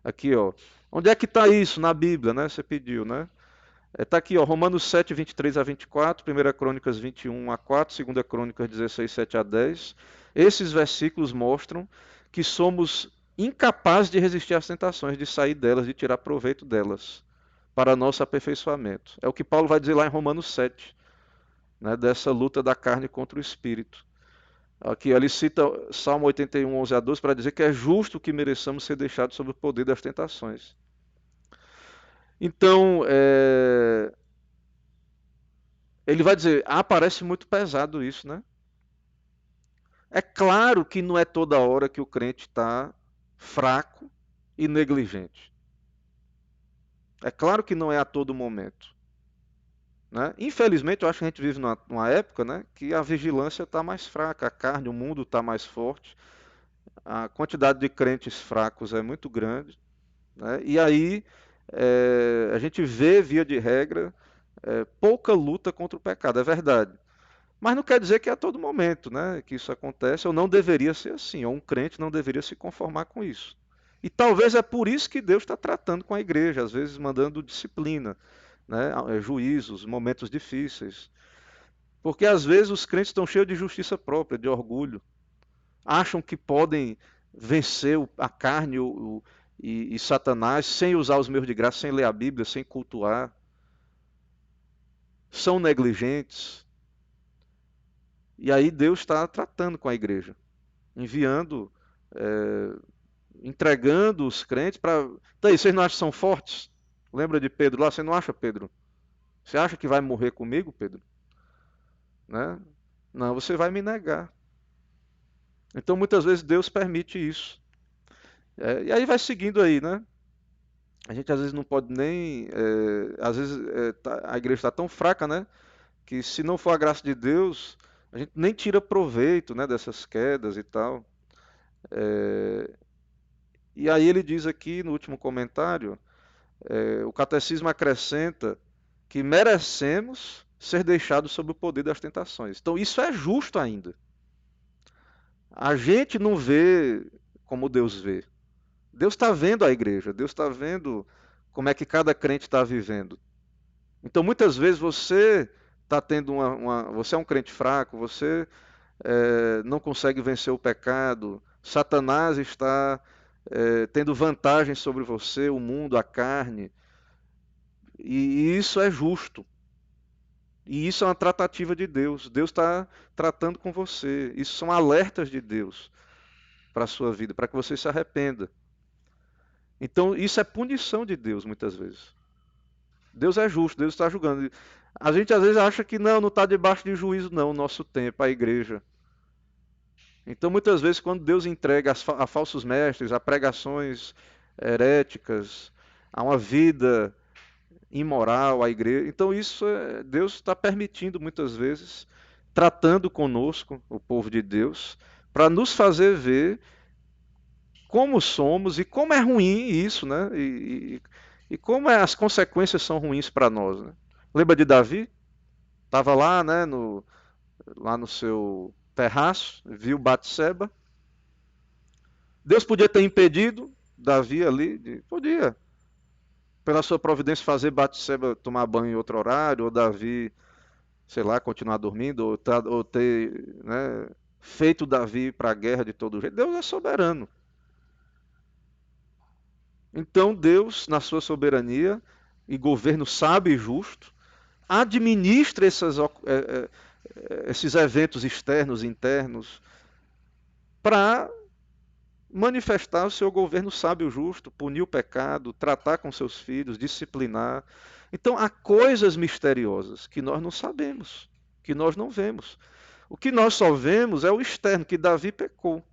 aqui, ó, onde é que está isso na Bíblia, né, você pediu, né? Está aqui, ó, Romanos 7, 23 a 24, 1 Crônicas 21 a 4, 2 Crônicas 16, 7 a 10. Esses versículos mostram que somos incapazes de resistir às tentações, de sair delas, de tirar proveito delas, para nosso aperfeiçoamento. É o que Paulo vai dizer lá em Romanos 7, né, dessa luta da carne contra o espírito. Aqui ele cita Salmo 81, 11 a 12, para dizer que é justo que mereçamos ser deixados sob o poder das tentações. Então, ele vai dizer, parece muito pesado isso, né? É claro que não é toda hora que o crente está fraco e negligente. É claro que não é a todo momento. Né? Infelizmente, eu acho que a gente vive numa época, né, que a vigilância está mais fraca, a carne, o mundo está mais forte, a quantidade de crentes fracos é muito grande. Né? E aí a gente vê, via de regra, pouca luta contra o pecado, é verdade. Mas não quer dizer que é a todo momento, né, que isso acontece, ou não deveria ser assim, ou um crente não deveria se conformar com isso. E talvez é por isso que Deus está tratando com a igreja, às vezes mandando disciplina, né, juízos, momentos difíceis. Porque às vezes os crentes estão cheios de justiça própria, de orgulho. Acham que podem vencer a carne e Satanás, sem usar os meios de graça, sem ler a Bíblia, sem cultuar, são negligentes. E aí Deus está tratando com a igreja, enviando, é, entregando os crentes para. Então, aí, vocês não acham que são fortes? Lembra de Pedro lá? Você não acha, Pedro? Você acha que vai morrer comigo, Pedro? Né? Não, você vai me negar. Então, muitas vezes, Deus permite isso. E aí vai seguindo aí, né? A gente às vezes não pode nem. Às vezes a igreja está tão fraca, né? Que se não for a graça de Deus, a gente nem tira proveito, né, dessas quedas e tal. É, e aí ele diz aqui no último comentário, o catecismo acrescenta que merecemos ser deixados sob o poder das tentações. Então isso é justo ainda. A gente não vê como Deus vê. Deus está vendo a igreja, Deus está vendo como é que cada crente está vivendo. Então muitas vezes você está tendo você é um crente fraco, você não consegue vencer o pecado, Satanás está tendo vantagem sobre você, o mundo, a carne, e isso é justo. E isso é uma tratativa de Deus. Deus está tratando com você. Isso são alertas de Deus para a sua vida, para que você se arrependa. Então, isso é punição de Deus, muitas vezes. Deus é justo, Deus está julgando. A gente às vezes acha que não está debaixo de juízo, não, o nosso tempo, a igreja. Então, muitas vezes, quando Deus entrega a falsos mestres, a pregações heréticas, a uma vida imoral, a igreja. Então, Deus está permitindo muitas vezes, tratando conosco, o povo de Deus, para nos fazer ver como somos e como é ruim isso, né? E como as consequências são ruins para nós. Né? Lembra de Davi? Estava lá, né, lá no seu terraço, viu Batseba. Deus podia ter impedido Davi ali, podia, pela sua providência, fazer Batseba tomar banho em outro horário, ou Davi, sei lá, continuar dormindo, ou ter, né, feito Davi para a guerra de todo jeito. Deus é soberano. Então Deus, na sua soberania e governo sábio e justo, administra esses eventos externos e internos para manifestar o seu governo sábio e justo, punir o pecado, tratar com seus filhos, disciplinar. Então há coisas misteriosas que nós não sabemos, que nós não vemos. O que nós só vemos é o externo, que Davi pecou.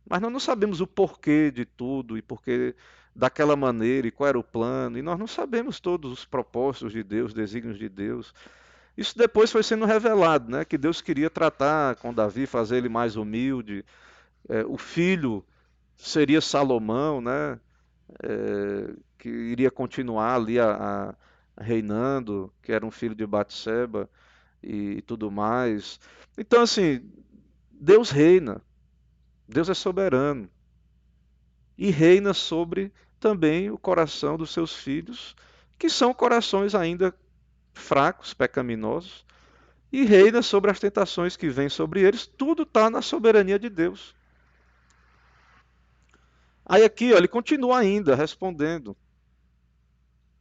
Mas nós não sabemos o porquê de tudo e porquê daquela maneira e qual era o plano. E nós não sabemos todos os propósitos de Deus, desígnios de Deus. Isso depois foi sendo revelado, né? Que Deus queria tratar com Davi, fazer ele mais humilde. O filho seria Salomão, né? Que iria continuar ali reinando, que era um filho de Batseba e tudo mais. Então, assim, Deus reina, Deus é soberano e reina sobre também o coração dos seus filhos, que são corações ainda fracos, pecaminosos, e reina sobre as tentações que vêm sobre eles. Tudo está na soberania de Deus. Aí aqui, ó, ele continua ainda respondendo,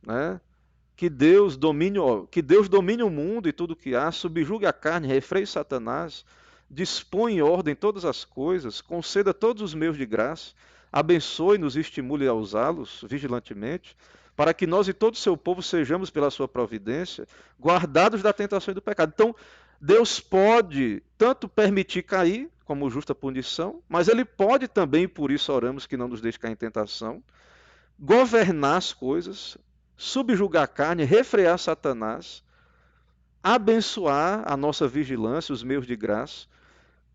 né? Que Deus domine o mundo e tudo que há, subjugue a carne, refreie Satanás, dispõe em ordem todas as coisas, conceda todos os meios de graça, abençoe-nos e estimule a usá-los vigilantemente, para que nós e todo o seu povo sejamos, pela sua providência, guardados da tentação e do pecado. Então, Deus pode tanto permitir cair, como justa punição, mas Ele pode também, e por isso oramos que não nos deixe cair em tentação, governar as coisas, subjugar a carne, refrear Satanás, abençoar a nossa vigilância, os meios de graça,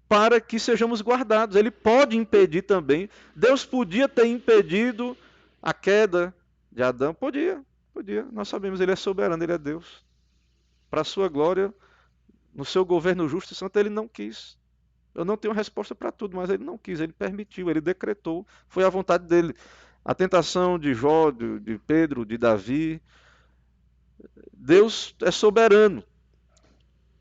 para que sejamos guardados. Ele pode impedir também. Deus podia ter impedido a queda de Adão. Podia, podia. Nós sabemos, ele é soberano, ele é Deus. Para a sua glória, no seu governo justo e santo, ele não quis. Eu não tenho resposta para tudo, mas ele não quis, ele permitiu, ele decretou. Foi a vontade dele. A tentação de Jó, de Pedro, de Davi. Deus é soberano.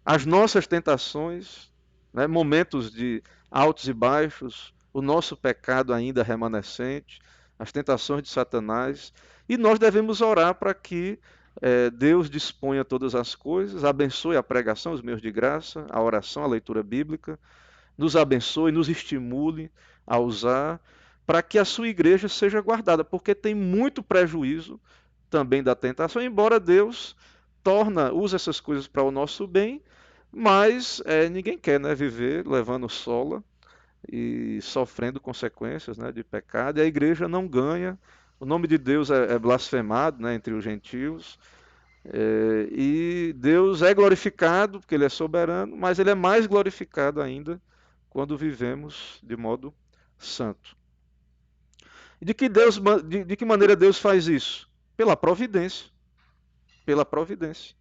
As nossas tentações, né, momentos de altos e baixos, o nosso pecado ainda remanescente, as tentações de Satanás, e nós devemos orar para que Deus disponha todas as coisas, abençoe a pregação, os meios de graça, a oração, a leitura bíblica, nos abençoe, nos estimule a usar, para que a sua igreja seja guardada, porque tem muito prejuízo também da tentação, embora Deus usa essas coisas para o nosso bem, mas ninguém quer, né, viver levando sola e sofrendo consequências, né, de pecado, e a igreja não ganha, o nome de Deus é blasfemado, né, entre os gentios, e Deus é glorificado, porque Ele é soberano, mas Ele é mais glorificado ainda quando vivemos de modo santo. E de que maneira Deus faz isso? Pela providência. Pela providência.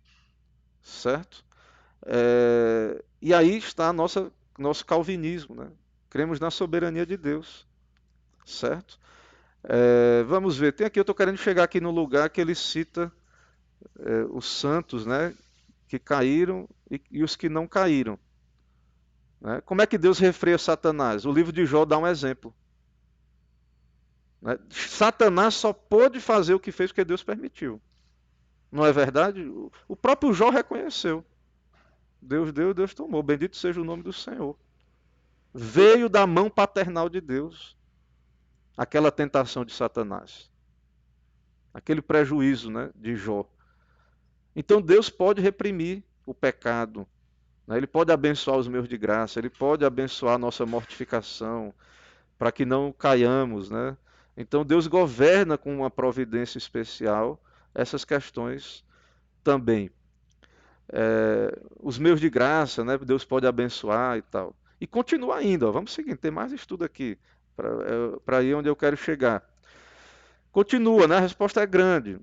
Certo? E aí está nosso calvinismo, né? Cremos na soberania de Deus. Certo? Vamos ver, eu estou querendo chegar aqui no lugar que ele cita os santos, né? Que caíram e os que não caíram. Né? Como é que Deus refreia Satanás? O livro de Jó dá um exemplo. Né? Satanás só pôde fazer o que fez porque Deus permitiu. Não é verdade? O próprio Jó reconheceu. Deus deu, Deus tomou. Bendito seja o nome do Senhor. Veio da mão paternal de Deus aquela tentação de Satanás. Aquele prejuízo, né, de Jó. Então Deus pode reprimir o pecado. Né? Ele pode abençoar os meios de graça. Ele pode abençoar a nossa mortificação para que não caiamos, né? Então Deus governa com uma providência especial essas questões também. Os meios de graça, né? Deus pode abençoar e tal. E continua ainda, ó, vamos seguir, tem mais estudo aqui para ir onde eu quero chegar. Continua, né? A resposta é grande.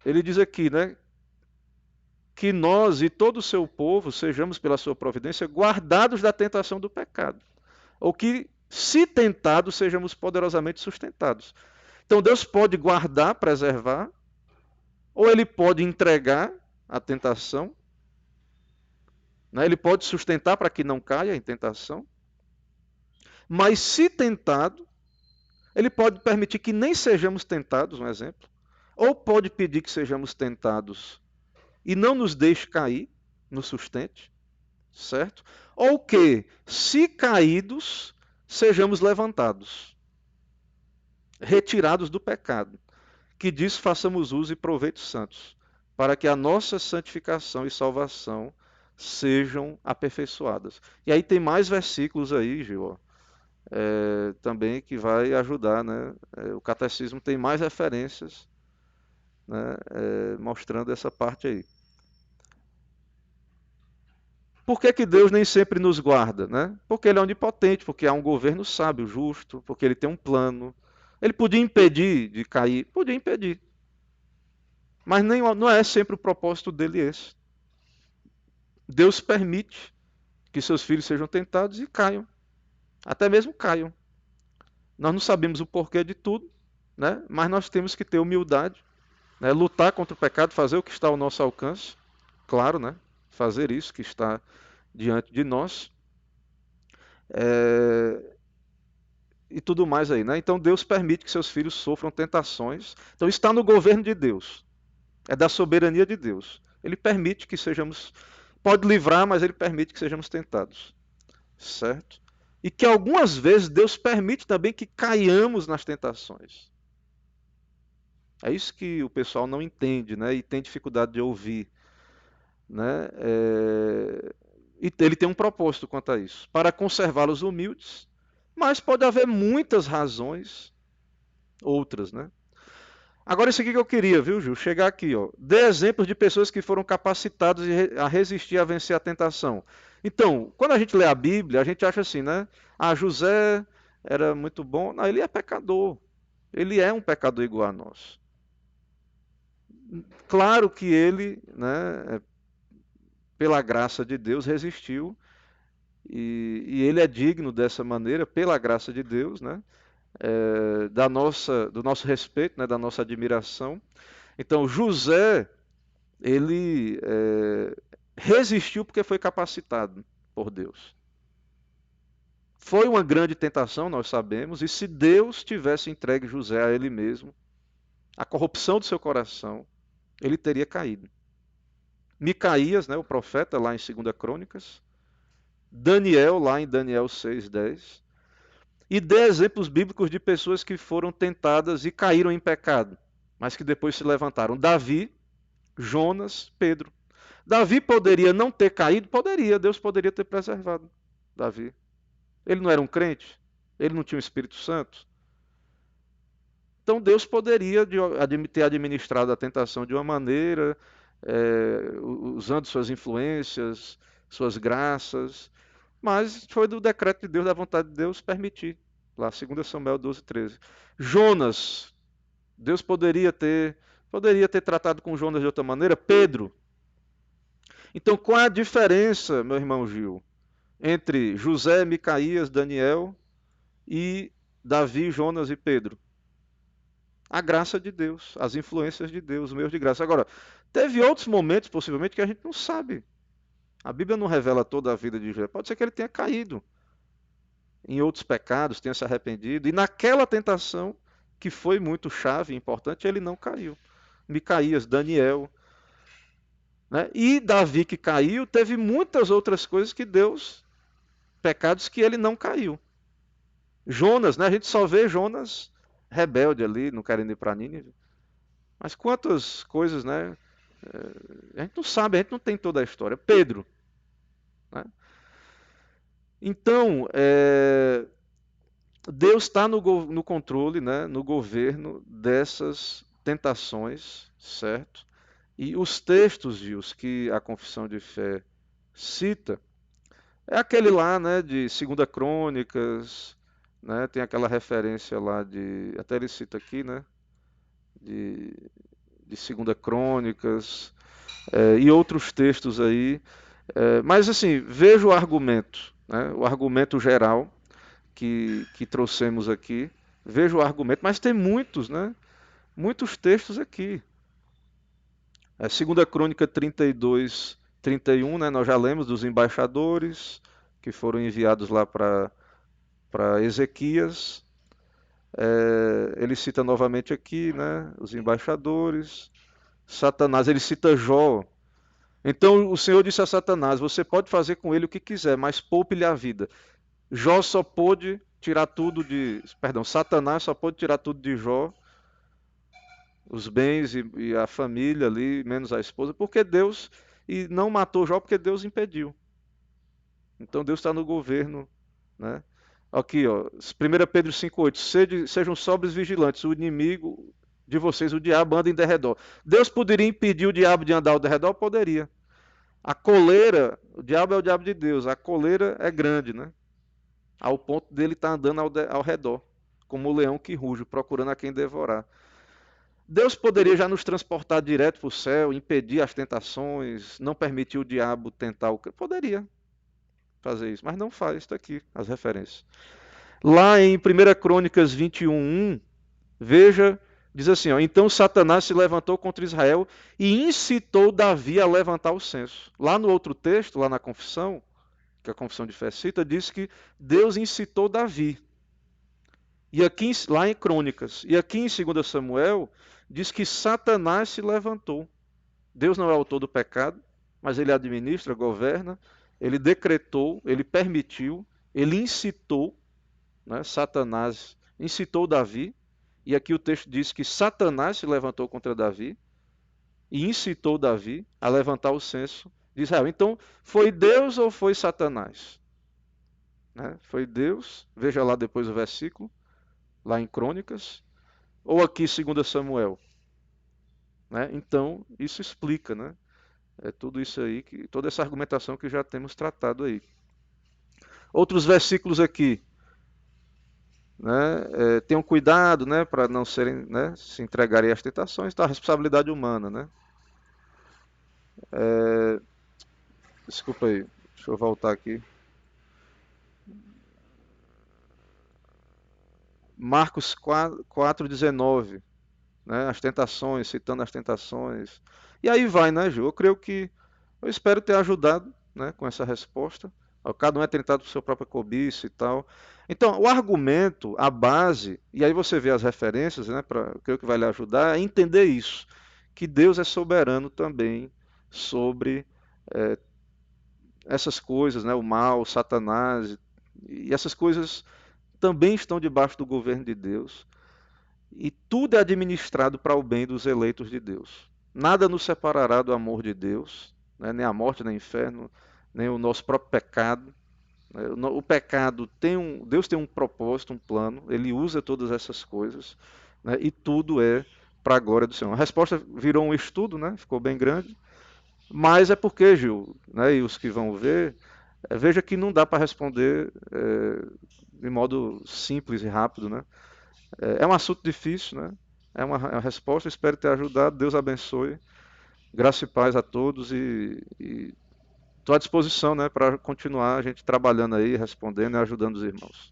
Ele diz aqui, né? Que nós e todo o seu povo sejamos, pela sua providência, guardados da tentação do pecado. Ou que, se tentados, sejamos poderosamente sustentados. Então Deus pode guardar, preservar, ou Ele pode entregar a tentação, né? Ele pode sustentar para que não caia em tentação, mas se tentado, Ele pode permitir que nem sejamos tentados, um exemplo, ou pode pedir que sejamos tentados e não nos deixe cair, nos sustente, certo? Ou que, se caídos, sejamos levantados, retirados do pecado, que diz façamos uso e proveito santos, para que a nossa santificação e salvação sejam aperfeiçoadas. E aí tem mais versículos aí, Gil, também que vai ajudar, né? O catecismo tem mais referências, né? Mostrando essa parte aí. Por que Deus nem sempre nos guarda? Né? Porque Ele é onipotente, porque há um governo sábio, justo, porque Ele tem um plano. Ele podia impedir de cair? Podia impedir. Mas não é sempre o propósito dele esse. Deus permite que seus filhos sejam tentados e caiam. Até mesmo caiam. Nós não sabemos o porquê de tudo, né? Mas nós temos que ter humildade, né? Lutar contra o pecado, fazer o que está ao nosso alcance. Claro, né? Fazer isso que está diante de nós. E tudo mais aí, né? Então Deus permite que seus filhos sofram tentações. Então está no governo de Deus. É da soberania de Deus. Ele permite que sejamos... Pode livrar, mas ele permite que sejamos tentados. Certo? E que algumas vezes Deus permite também que caiamos nas tentações. É isso que o pessoal não entende, né? E tem dificuldade de ouvir. Né? E ele tem um propósito quanto a isso. Para conservá-los humildes. Mas pode haver muitas razões, outras, né? Agora, isso aqui que eu queria, viu, Gil? Chegar aqui, ó. Dê exemplos de pessoas que foram capacitadas a resistir, a vencer a tentação. Então, quando a gente lê a Bíblia, a gente acha assim, né? Ah, José era muito bom. Não, ele é pecador. Ele é um pecador igual a nós. Claro que ele, né, pela graça de Deus, resistiu. E ele é digno dessa maneira, pela graça de Deus, né? Do nosso respeito, né, da nossa admiração. Então, José, ele resistiu porque foi capacitado por Deus. Foi uma grande tentação, nós sabemos, e se Deus tivesse entregue José a ele mesmo, a corrupção do seu coração, ele teria caído. Micaías, né, o profeta, lá em 2 Crônicas, Daniel, lá em Daniel 6:10, e dê exemplos bíblicos de pessoas que foram tentadas e caíram em pecado, mas que depois se levantaram. Davi, Jonas, Pedro. Davi poderia não ter caído? Poderia, Deus poderia ter preservado Davi. Ele não era um crente? Ele não tinha o Espírito Santo? Então Deus poderia ter administrado a tentação de uma maneira, usando suas influências, suas graças, mas foi do decreto de Deus, da vontade de Deus permitir. Lá, 2 Samuel 12:13. Jonas, Deus poderia ter tratado com Jonas de outra maneira. Pedro. Então, qual é a diferença, meu irmão Gil, entre José, Micaías, Daniel e Davi, Jonas e Pedro? A graça de Deus, as influências de Deus, os meios de graça. Agora, teve outros momentos, possivelmente, que a gente não sabe. A Bíblia não revela toda a vida de José. Pode ser que ele tenha caído em outros pecados, tenha se arrependido, e naquela tentação, que foi muito chave e importante, ele não caiu. Micaías, Daniel, né? E Davi, que caiu, teve muitas outras coisas que Deus, pecados que ele não caiu. Jonas, né? A gente só vê Jonas rebelde ali, não querendo ir para Nínive. Mas quantas coisas, né? A gente não sabe, a gente não tem toda a história. Pedro, né? Então, Deus está no controle, né? No governo dessas tentações, certo? E os textos, Gils, que a confissão de fé cita, é aquele lá, né, de 2 Crônicas, né, tem aquela referência lá de, até ele cita aqui, né, de, de 2 Crônicas, e outros textos aí. Mas assim, veja o argumento, né, o argumento geral que trouxemos aqui, veja o argumento, mas tem muitos, né, muitos textos aqui. 2 Crônica 32:31, né, nós já lemos dos embaixadores que foram enviados lá para Ezequias. Ele cita novamente aqui, né, os embaixadores. Satanás, ele cita Jó. Então o Senhor disse a Satanás: você pode fazer com ele o que quiser, mas poupe-lhe a vida. Jó só pôde tirar tudo de. Perdão, Satanás só pôde tirar tudo de Jó, os bens e a família ali, menos a esposa, porque Deus. E não matou Jó porque Deus impediu. Então Deus está no governo, né? Aqui, ó, 1 Pedro 5:8, sejam sóbrios vigilantes, o inimigo de vocês, o diabo, anda em derredor. Deus poderia impedir o diabo de andar ao derredor? Poderia. A coleira, o diabo é o diabo de Deus, a coleira é grande, né? Ao ponto dele estar andando ao redor, como o leão que ruge, procurando a quem devorar. Deus poderia já nos transportar direto para o céu, impedir as tentações, não permitir o diabo tentar o... Poderia fazer isso, mas não faz, está aqui as referências. Lá em 1 Crônicas 21:1, veja, diz assim, ó, então Satanás se levantou contra Israel e incitou Davi a levantar o censo. Lá no outro texto, lá na confissão, que a confissão de fé cita, diz que Deus incitou Davi. E aqui, lá em Crônicas, e aqui em 2 Samuel, diz que Satanás se levantou. Deus não é autor do pecado, mas ele administra, governa, ele decretou, ele permitiu, ele incitou, né, Satanás incitou Davi, e aqui o texto diz que Satanás se levantou contra Davi e incitou Davi a levantar o censo de Israel. Então, foi Deus ou foi Satanás? Né? Foi Deus, veja lá depois o versículo, lá em Crônicas, ou aqui 2 Samuel. Né? Então, isso explica, né? Tudo isso aí, toda essa argumentação que já temos tratado aí. Outros versículos aqui, né? Tenham cuidado, né, para não serem, né, se entregarem às tentações, tá? A responsabilidade humana, né? Desculpa aí, deixa eu voltar aqui. Marcos 4:19, né? As tentações, citando as tentações. E aí vai, né, Ju? Eu espero ter ajudado, né, com essa resposta. Cada um é tentado por sua própria cobiça e tal. Então, o argumento, a base, e aí você vê as referências, né, creio que vai lhe ajudar a entender isso, que Deus é soberano também sobre eh, essas coisas, né, o mal, Satanás, e essas coisas também estão debaixo do governo de Deus. E tudo é administrado para o bem dos eleitos de Deus. Nada nos separará do amor de Deus, né, nem a morte, nem o inferno, nem o nosso próprio pecado. O pecado Deus tem um propósito, um plano, ele usa todas essas coisas, né, e tudo é para a glória do Senhor. A resposta virou um estudo, né, ficou bem grande, mas é porque, Gil, né, e os que vão ver, veja que não dá para responder de modo simples e rápido, né? É um assunto difícil, né? É uma resposta, espero ter ajudado. Deus abençoe. Graça e paz a todos e estou à disposição, né, para continuar a gente trabalhando aí, respondendo e ajudando os irmãos.